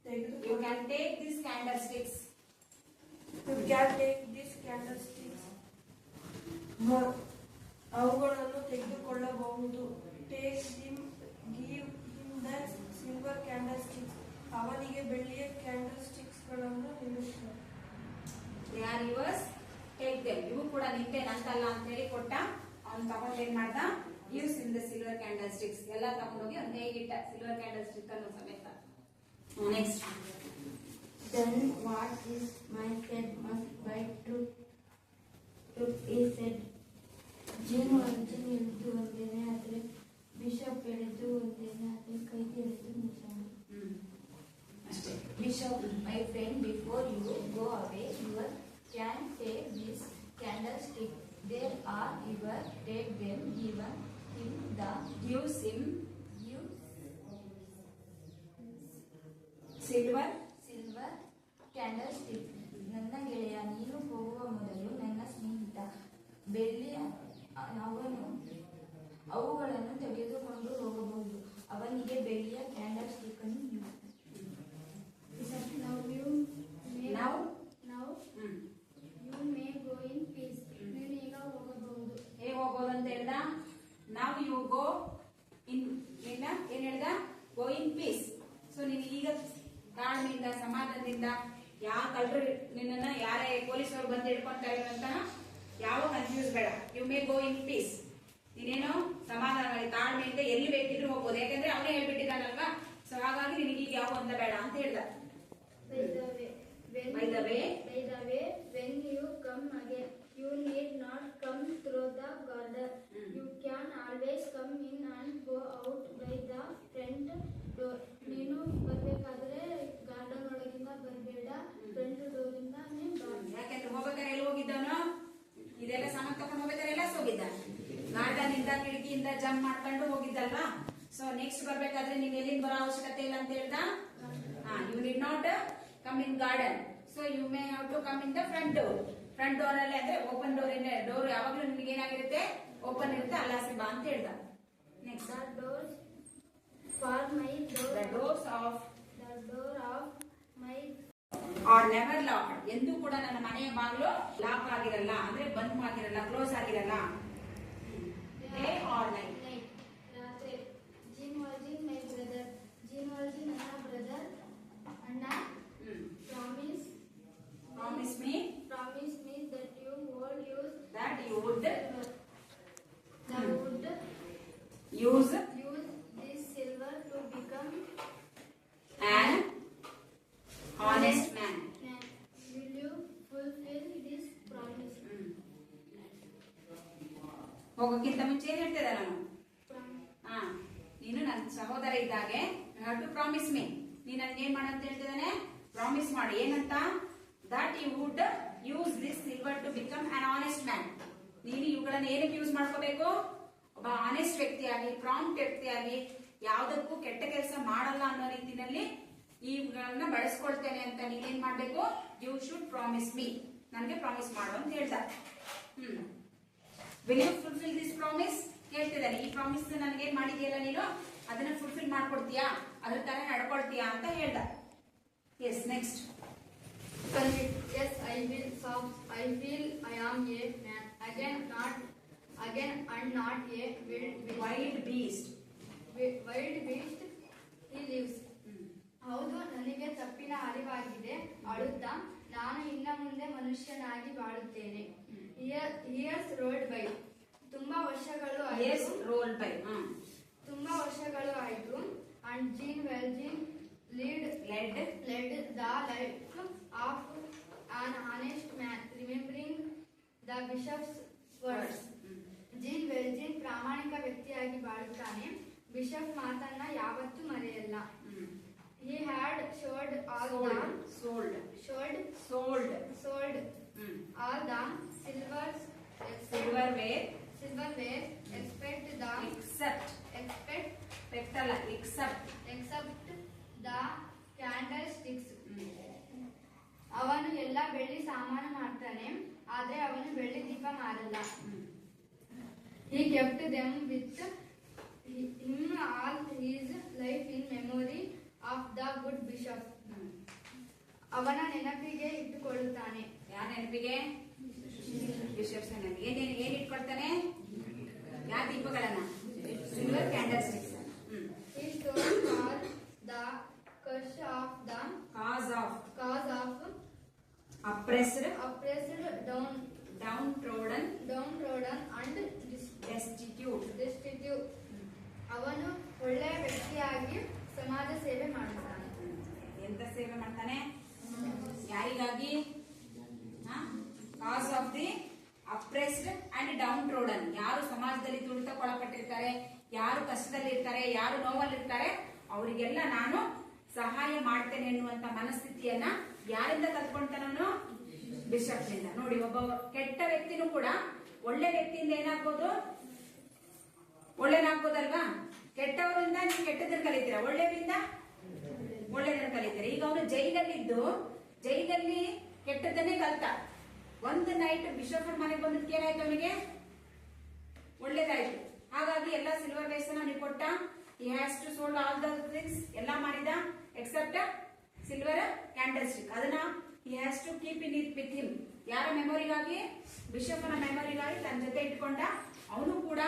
ತೆಗೆದು you can take this candlesticks. ಅವುಗಳನ್ನು ತೆಗೆದುಕೊಳ್ಳಬಹುದು. Take them, give him the silver candlesticks. ಅವನಿಗೆ ಬೆಳ್ಳಿಯ ಕ್ಯಾಂಡಲ್ ಸ್ಟಿಕ್ಸ್ ಗಳನ್ನು ನೀಡುತ್ತಾರೆ. They are yours, take them. ಇವು ಕೂಡ ನಿಂದೆ, ನಂದಲ್ಲ ಅಂತ ಹೇಳಿ ಕೊಟ್ಟ. ಅವ್ನು ತಗೊಂಡು ಏನ್ ಮಾಡ್ದ, gives in the silver candle sticks. ಎಲ್ಲ ತಗೊಂಡೋಗಿ ಅವ್ನು ಹೇಗಿಟ್ಟ ಸಿಲ್ವರ್ ಕ್ಯಾಂಡಲ್ ಸ್ಟಿಕ್ ಅನ್ನು ಸಮೇತ. Next. Then what is my said must by truth is said. Jean Valjean ಹೇಳಿದ್ದು ಒಂದೇನೆ, ಆದ್ರೆ ಬಿಷಪ್ ಹೇಳಿದ್ದು ಒಂದೇನೆ, ಆದ್ರೆ ಕೈ ಹೇಳಿದ್ದು ನಿಜ. ಅಷ್ಟೇ. Bishop, my friend, before you go away, you can take this candlestick. There are your, take them, given him the Gives him silver candlestick. ನನ್ನ ಗೆಳೆಯ, ನೀನು ಹೋಗುವ ಮೊದಲು ನನ್ನ ಸ್ನೇಹಿತ ಬೆಳ್ಳಿಯ ಅವುಗಳನ್ನು ತೆಗೆದುಕೊಂಡು ಹೋಗಬಹುದು. ಅವನಿಗೆ ಬೆಳ್ಳಿಯ ಕ್ಯಾಂಡಲ್ ಸ್ಟಿಕ್ ಅನ್ನು ನೀಡು. You may go in peace. ನೀನು ಈಗ ಹೋಗಬಹುದು. ಹೇಗೆ ಹೋಗೋದು ಅಂತ ಹೇಳ್ದ? ನಾವ್ ಯು ಗೋ ಇನ್, ಏನ್ ಹೇಳ್ದ? ಗೋ ಇನ್ ಪೀಸ್. ಸೊ ನೀನು ಈಗ ಪೊಲೀಸರು ಬಂದು ಹಿಡ್ಕೊಂತಾರೆ ಅಂತ ಯಾವ ಕನ್ಫ್ಯೂಸ್ ಬೇಡ. You may go in peace. ನೀನೇನು ಸಮಾಧಾನವಾಗಿ ತಾಳ್ಮೆಯಿಂದ ಎಲ್ಲಿ ಬೇಕಿದ್ರು ಹೋಗ್ಬೋದು, ಯಾಕಂದ್ರೆ ಅವನೇ ಹೇಳ್ಬಿಟ್ಟಿದ್ದಾನಲ್ವಾ. ಸೊ ಹಾಗಾಗಿ ನಿನಗೆ ಈಗ ಯಾವ ಒಂದ ಬೇಡ ಅಂತ ಹೇಳ್ದ. By the way, when you come again, you need not come through the garden. You can always come in and go out by the front door. ನೀನು ಬರ್ಬೇಕಾದ್ರೆ ಗಾರ್ಡನ್ ಒಳಗಿಂದ ಬರಬೇಡ, ಫ್ರಂಟ್ ಡೋರ್ ಇಂದ ನೀನು ಬಾ. ಯಾಕಂದ್ರೆ ಹೋಗ್ಬೇಕಾದ್ರೆ ಎಲ್ಲಿ ಹೋಗಿದ್ದವನು, ಇದೆಲ್ಲ ಸಾಮಾನು ತಕೊಂಡು ಹೋಗ್ಬೇಕಾದ್ರೆ ಎಲ್ಲ ಹೋಗಿದ್ದ, ಗಾರ್ಡನ್ ಇಂದ ಕಿಟಕಿಯಿಂದ ಜಂಪ್ ಮಾಡ್ಕೊಂಡು ಹೋಗಿದ್ದಲ್ವಾ. ಸೊ ನೆಕ್ಸ್ಟ್ ಬರ್ಬೇಕಾದ್ರೆ ನೀನ್ ಎಲ್ಲಿಂದ ಬರೋ ಅವಶ್ಯಕತೆ ಇಲ್ಲ ಅಂತ ಹೇಳ್ದ. You need not come in garden, so you may have to come in the front door. Front door ಅಲ್ಲಿ ಅಂದ್ರೆ ಓಪನ್ ಡೋರ್ ಇಂದ, ಡೋರ್ ಯಾವಾಗ್ಲೂ ನಿಮ್ಗೆ ಏನಾಗಿರುತ್ತೆ, ಓಪನ್ ಇರುತ್ತೆ, ಅಲ್ಲಾಸಿ ಬಾ ಅಂತ ಹೇಳ್ದ. Next The doors for my door, the doors of the door of my are never locked. ಎಂದೂ ಕೂಡ ನನ್ನ ಮನೆಯ ಬಾಗಿಲು ಲಾಕ್ ಆಗಿರಲ್ಲ, ಅಂದ್ರೆ ಬಂದ್ ಆಗಿರಲ್ಲ, ಕ್ಲೋಸ್ ಆಗಿರಲ್ಲ. Day or night. night. ರಾತ್ರಿ. Jean Valjean my brother. Jean Valjean ನನ್ನ ಬ್ರದರ್. ಅಣ್ಣ. Promise me that you would use that you would use use this silver to become an honest man. Will you fulfill this promise? ಹೋಗೋಕ್ಕಿಂತ ಮುಂಚೆ ಏನ್ ಹೇಳ್ತಿದ್ದೆ ನಾನು, ನೀನು ನನ್ನ ಸಹೋದರ ಇದ್ದಾಗೆ ಹ್ಯಾವ್ ಟು ಪ್ರಾಮಿಸ್ ಮೀ. ನೀನ್ ನನ್ಗೆ ಏನ್ ಮಾಡಂತ ಹೇಳ್ತಿದ್ದಾನೆ, ಪ್ರಾಮಿಸ್ ಮಾಡಿ. ಏನಂತ, that you would use this silver to become an honest man. ನೀನು ಇವುಗಳನ್ನ ಏನಕ್ಕೆ ಯೂಸ್ ಮಾಡ್ಕೋಬೇಕು, ಒಬ್ಬ ಆನೆಸ್ಟ್ ವ್ಯಕ್ತಿಯಾಗಿ, ಪ್ರಾಂಪ್ಟ್ ವ್ಯಕ್ತಿಯಾಗಿ, ಯಾವ್ದಕ್ಕೂ ಕೆಟ್ಟ ಕೆಲಸ ಮಾಡಲ್ಲ ಅನ್ನೋ ರೀತಿನಲ್ಲಿ ಇವುಗಳನ್ನ ಬಳಸ್ಕೊಳ್ತೇನೆ ಅಂತ ನೀನೇನ್ ಮಾಡ್ಬೇಕು, ಯು ಶುಡ್ ಪ್ರಾಮಿಸ್ ಮೀ. ನನಗೆ ಪ್ರಾಮಿಸ್ ಮಾಡು ಅಂತ ಹೇಳ್ದ. Will you fulfil this promise ಹೇಳ್ತಿದ್ದಾನೆ. ಈ ಪ್ರಾಮಿಸ್ ನನಗೆ ಮಾಡಿದ್ಯಲ್ಲ ನೀನು, ಅದನ್ನ ಫುಲ್ಫಿಲ್ ಮಾಡ್ಕೊಡ್ತೀಯಾ, ಅದ್ರ ತರ ನಡ್ಕೊಳ್ತೀಯಾ ಅಂತ ಹೇಳ್ದ. Yes, next. Yes, I will. I feel I am a man again and not a wild beast. wild beast. He lives. ಹೌದು, ನನಗೆ ತಪ್ಪಿನ ಅರಿವಾಗಿದೆ. ಅಳುತ್ತಾ, ನಾನು ಇನ್ನ ಮುಂದೆ ಮನುಷ್ಯನಾಗಿ ಬಾಳುತ್ತೇನೆ. Years rolled by. ತುಂಬಾ ವರ್ಷಗಳು ಆಯ್ತು. And Jean Valjean led the life of an honest man, remembering the bishop's words. Jean Valjean ಪ್ರಾಮಾಣಿಕ ವ್ಯಕ್ತಿಯಾಗಿ ಬಾಳುತ್ತಾನೆ, ಬಿಷಪ್ ಮಾತನ್ನ ಯಾವತ್ತೂ ಮರೆಯಲ್ಲ. He had sold all the silverware except the candlesticks. ಅವನು ಎಲ್ಲ ಬೆಳ್ಳಿ ಸಾಮಾನು ಮಾಡ್ತಾನೆ, ಆದ್ರೆ ಅವನು ಬೆಳ್ಳಿ ದೀಪ ಮಾರಲ್ಲ. He kept them with him all his life in memory of the good bishop. ಅವನ ನೆನಪಿಗೆ ಇಟ್ಟುಕೊಳ್ಳುತ್ತಾನೆ. ಯಾರ ನೆನಪಿಗೆ? ಬಿಷಪ್ಸ್ ನೆನಪಿಗೆ. ಏನ್ ಇಟ್ಕೊಳ್ತಾನೆ? ಯಾವ ದೀಪಗಳನ್ನ? Silver candlesticks. He stole all the curse of the cause of oppressed, downtrodden and destitute. ಅವನು ಒಳ್ಳೆಯ ವ್ಯಕ್ತಿಯಾಗಿ ಸಮಾಜ ಸೇವೆ ಮಾಡುತ್ತಾನೆ. ಎಂತ ಸೇವೆ ಮಾಡ್ತಾನೆ? ಯಾರಿಗಾಗಿ? Cause of the oppressed and downtrodden. ಯಾರು ಸಮಾಜದಲ್ಲಿ ತುಳಿತಕ್ಕೊಳಪಟ್ಟಿರ್ತಾರೆ, ಯಾರು ಕಷ್ಟದಲ್ಲಿರ್ತಾರೆ, ಯಾರು ನೋವಲ್ಲಿರ್ತಾರೆ, ಅವರಿಗೆಲ್ಲ ನಾನು ಸಹಾಯ ಮಾಡ್ತೇನೆ ಎನ್ನುವಂತ ಮನಸ್ಥಿತಿಯನ್ನ ಯಾರಿಂದ ಕಲ್ತ್ಕೊಂತಾನೋ? ಬಿಷಪ್ ನಿಂದ. ನೋಡಿ, ಒಬ್ಬ ಕೆಟ್ಟ ವ್ಯಕ್ತಿನೂ ಕೂಡ ಒಳ್ಳೆ ವ್ಯಕ್ತಿಯಿಂದ ಏನಾಗ್ಬೋದು? ಒಳ್ಳೇನಾಗ್ಬೋದಲ್ವಾ? ಕೆಟ್ಟವರಿಂದ ನೀವು ಕೆಟ್ಟದನ್ನ ಕಲಿತೀರಾ, ಒಳ್ಳೆಯವರಿಂದ ಒಳ್ಳೆದನ್ನ ಕಲಿತೀರಾ. ಈಗ ಅವನು ಜೈಲಲ್ಲಿ ಕೆಟ್ಟದನ್ನೇ ಕಲ್ತ. ಒಂದು ನೈಟ್ ಬಿಷಪ್ ಮನೆಗೆ ಬಂದಕ್ಕೆ ಏನಾಯ್ತು? ಅವನಿಗೆ ಒಳ್ಳೇದಾಯ್ತು. ಹಾಗಾಗಿ ಎಲ್ಲ ಸಿಲ್ವರ್ ವೈಸ್ ಅವನಿಗೆ ಕೊಟ್ಟ. he has to sold all the things, ಎಲ್ಲ ಮಾಡಿದ ಎಕ್ಸೆಪ್ಟ್ ಸಿಲ್ವರ್ ಕ್ಯಾಂಡಲ್ ಸ್ಟಿಕ್. ಅದನ್ನ he has to keep in it with him. ಯಾರ ಮೆಮೊರಿಗಾಗಿ? ಬಿಷಪ್ನ ಮೆಮೊರಿಗಾಗಿ ತನ್ನ ಜೊತೆ ಇಟ್ಕೊಂಡ. ಅವನು ಕೂಡ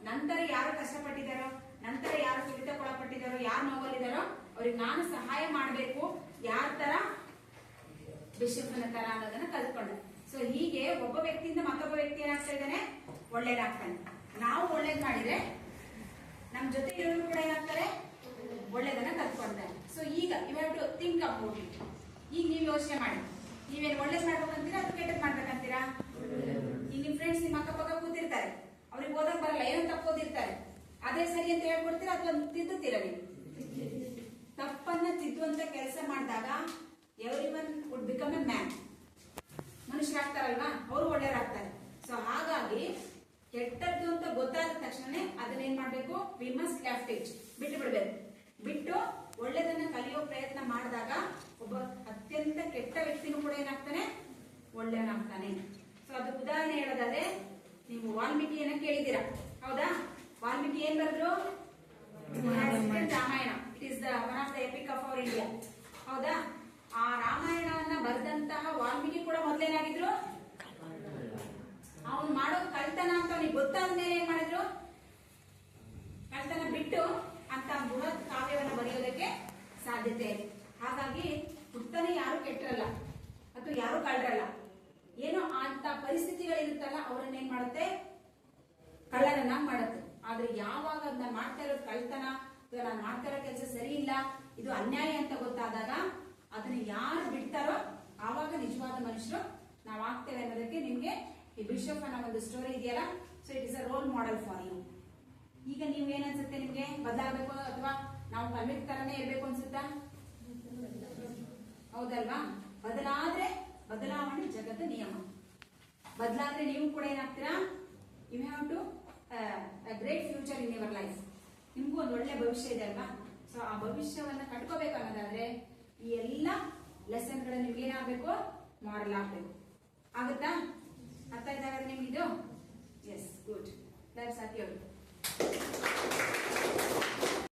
ನಂತರ ಯಾರು ಕಷ್ಟಪಟ್ಟಿದ್ದಾರೋ, ನಂತರ ಯಾರು ತುಳಿತಕ್ಕೊಳಪಟ್ಟಿದ್ದಾರೋ, ಯಾರು ನೋವಲ್ಲಿದ್ದಾರೋ ಅವ್ರಿಗೆ ನಾನು ಸಹಾಯ ಮಾಡಬೇಕು, ಯಾರ ತರ? ಬಿಷಪ್ನ ತರ ಅನ್ನೋದನ್ನ ಕಲ್ತ್ಕೊಂಡ. ಒಬ್ಬ ವ್ಯಕ್ತಿಯಿಂದ ಮತ್ತೊಬ್ಬ ವ್ಯಕ್ತಿ ಏನಾಗ್ತಾ ಇದ್ದಾನೆ, ಒಳ್ಳೇದಾಗ್ತಾನೆ. ನಾವು ಒಳ್ಳೇದ್ ಮಾಡಿದ್ರೆ ನಮ್ ಜೊತೆ ಇರೋರು ಕೂಡ ಏನಾಗ್ತಾರೆ, ಒಳ್ಳೇದನ್ನ ಕಲ್ತ್ಕೊಳ್ತಾರೆ. ಸೊ ಈಗ you have to think about it. ಈಗ ನೀವು ಯೋಚನೆ ಮಾಡಿ, ನೀವೇನು ಒಳ್ಳೇದ್ ಮಾಡ್ಬೇಕಂತೀರಾ ಅಥವಾ ಕೆಟ್ಟದ್ ಮಾಡ್ಬೇಕಂತೀರಾ? ಈಗ ನಿಮ್ ಫ್ರೆಂಡ್ಸ್ ನಿಮ್ಮ ಅಕ್ಕಪಕ್ಕ ಕೂತಿರ್ತಾರೆ, ಅವ್ರಿಗೆ ಓದಕ್ ಬರಲ್ಲ, ಏನೋ ತಪ್ಪೋದಿರ್ತಾರೆ, ಅದೇ ಸರಿ ಅಂತ ಹೇಳ್ಕೊಡ್ತೀರಾ ಅಥವಾ ತಿದ್ದುತ್ತೀರಾ? ನೀವು ತಪ್ಪನ್ನ ತಿದ್ದುವಂತ ಕೆಲಸ ಮಾಡಿದಾಗ everyone would become a man. ಮನುಷ್ಯರಾಗ್ತಾರಲ್ವಾ, ಅವರು ಒಳ್ಳೆಯರಾಗ್ತಾರೆ. ಸೊ ಹಾಗಾಗಿ ಕೆಟ್ಟದ್ದು ಅಂತ ಗೊತ್ತಾದ ತಕ್ಷಣ ಅದನ್ನೇನ್ ಮಾಡ್ಬೇಕು, ವಿ ಮಸ್ಟ್ ಲೆಫ್ಟ್ ಇಟ್, ಬಿಟ್ಟು ಬಿಡ್ಬೇಕು. ಬಿಟ್ಟು ಒಳ್ಳೆದನ್ನ ಕಲಿಯೋ ಪ್ರಯತ್ನ ಮಾಡಿದಾಗ ಒಬ್ಬ ಅತ್ಯಂತ ಕೆಟ್ಟ ವ್ಯಕ್ತಿನೂ ಕೂಡ ಏನಾಗ್ತಾನೆ, ಒಳ್ಳೆಯವನಾಗ್ತಾನೆ. ಸೊ ಅದಕ್ಕೆ ಉದಾಹರಣೆ ಹೇಳೋದಾದ್ರೆ, ನೀವು ವಾಲ್ಮೀಕಿಯನ್ನ ಕೇಳಿದ್ದೀರಾ, ಹೌದಾ? ವಾಲ್ಮೀಕಿ ಏನ್ ಬರೆದ್ರು? Ramayana. It is the one of the EPIC of our India, ಹೌದಾ? ಆ ರಾಮಾಯಣವನ್ನ ಬರೆದಂತಹ ವಾಲ್ಮೀಕಿ ಕೂಡ ಮೊದಲೇನಾಗಿದ್ರು, ಅವನು ಮಾಡೋದು ಕಳ್ತನ ಅಂತ ಅವನಿಗೆ ಗೊತ್ತಾದ ಮೇಲೆ ಏನ್ ಮಾಡಿದ್ರು, ಕಳ್ತನ ಬಿಟ್ಟು ಅಂತ ಬೃಹತ್ ಕಾವ್ಯವನ್ನ ಬರೆಯೋದಕ್ಕೆ ಸಾಧ್ಯತೆ ಇದೆ. ಹಾಗಾಗಿ ಹುಟ್ಟನೆ ಯಾರು ಕೆಟ್ಟರಲ್ಲ ಅಥವಾ ಯಾರು ಕಳ್ಳರಲ್ಲ, ಏನೋ ಅಂತ ಪರಿಸ್ಥಿತಿಗಳಿರುತ್ತಲ್ಲ ಅವರನ್ನ ಏನ್ ಮಾಡುತ್ತೆ, ಕಳ್ಳರನ್ನ ಮಾಡುತ್ತೆ. ಆದ್ರೆ ಯಾವಾಗ ಅದನ್ನ ಮಾಡ್ತಾ ಇರೋದು ಕಳ್ತನ ಅಥವಾ ನಾನು ಮಾಡ್ತಾ ಇರೋ ಕೆಲಸ ಸರಿ ಇಲ್ಲ, ಇದು ಅನ್ಯಾಯ ಅಂತ ಗೊತ್ತಾದಾಗ ಅದನ್ನ ಯಾರು ಬಿಡ್ತಾರೋ ಆವಾಗ ನಿಜವಾದ ಮನುಷ್ಯರು ನಾವು ಆಗ್ತೇವೆ ಅನ್ನೋದಕ್ಕೆ ನಿಮ್ಗೆ ಈ ಬಿಷಪ್ ಅನ್ನೋ ಒಂದು ಸ್ಟೋರಿ ಇದೆಯಲ್ಲ, so it is a role model for you. ಈಗ ನೀವು ಏನನ್ಸುತ್ತೆ, ನಿಮ್ಗೆ ಬದಲಾಗಬೇಕು ಅಥವಾ ನಾವು ಕಲ್ವಿಕ್ ತರನೇ ಇರ್ಬೇಕು ಅನ್ಸುತ್ತಾ? ಹೌದಲ್ವಾ? ಬದಲಾವಣೆ ಜಗತ್ತ ನಿಯಮ. ಬದಲಾದ್ರೆ ನೀವು ಕೂಡ ಏನಾಗ್ತೀರಾ, you have to great future in your life. ನಿಮ್ಗೂ ಒಂದು ಒಳ್ಳೆ ಭವಿಷ್ಯ ಇದೆ ಅಲ್ವಾ? ಸೊ ಆ ಭವಿಷ್ಯವನ್ನ ಕಟ್ಕೋಬೇಕು ಅನ್ನೋದಾದ್ರೆ ಈ ಎಲ್ಲ ಲೆಸನ್ಗಳು ನಿಮ್ಗೆ ಏನಾಗಬೇಕು, ಮಾರಲ್ ಆಗ್ಬೇಕು. ಆಗುತ್ತಾ? ಅರ್ಥ ಇದ್ದಾಗ ನಿಮ್ಗಿದು? Yes, good. Let's happy.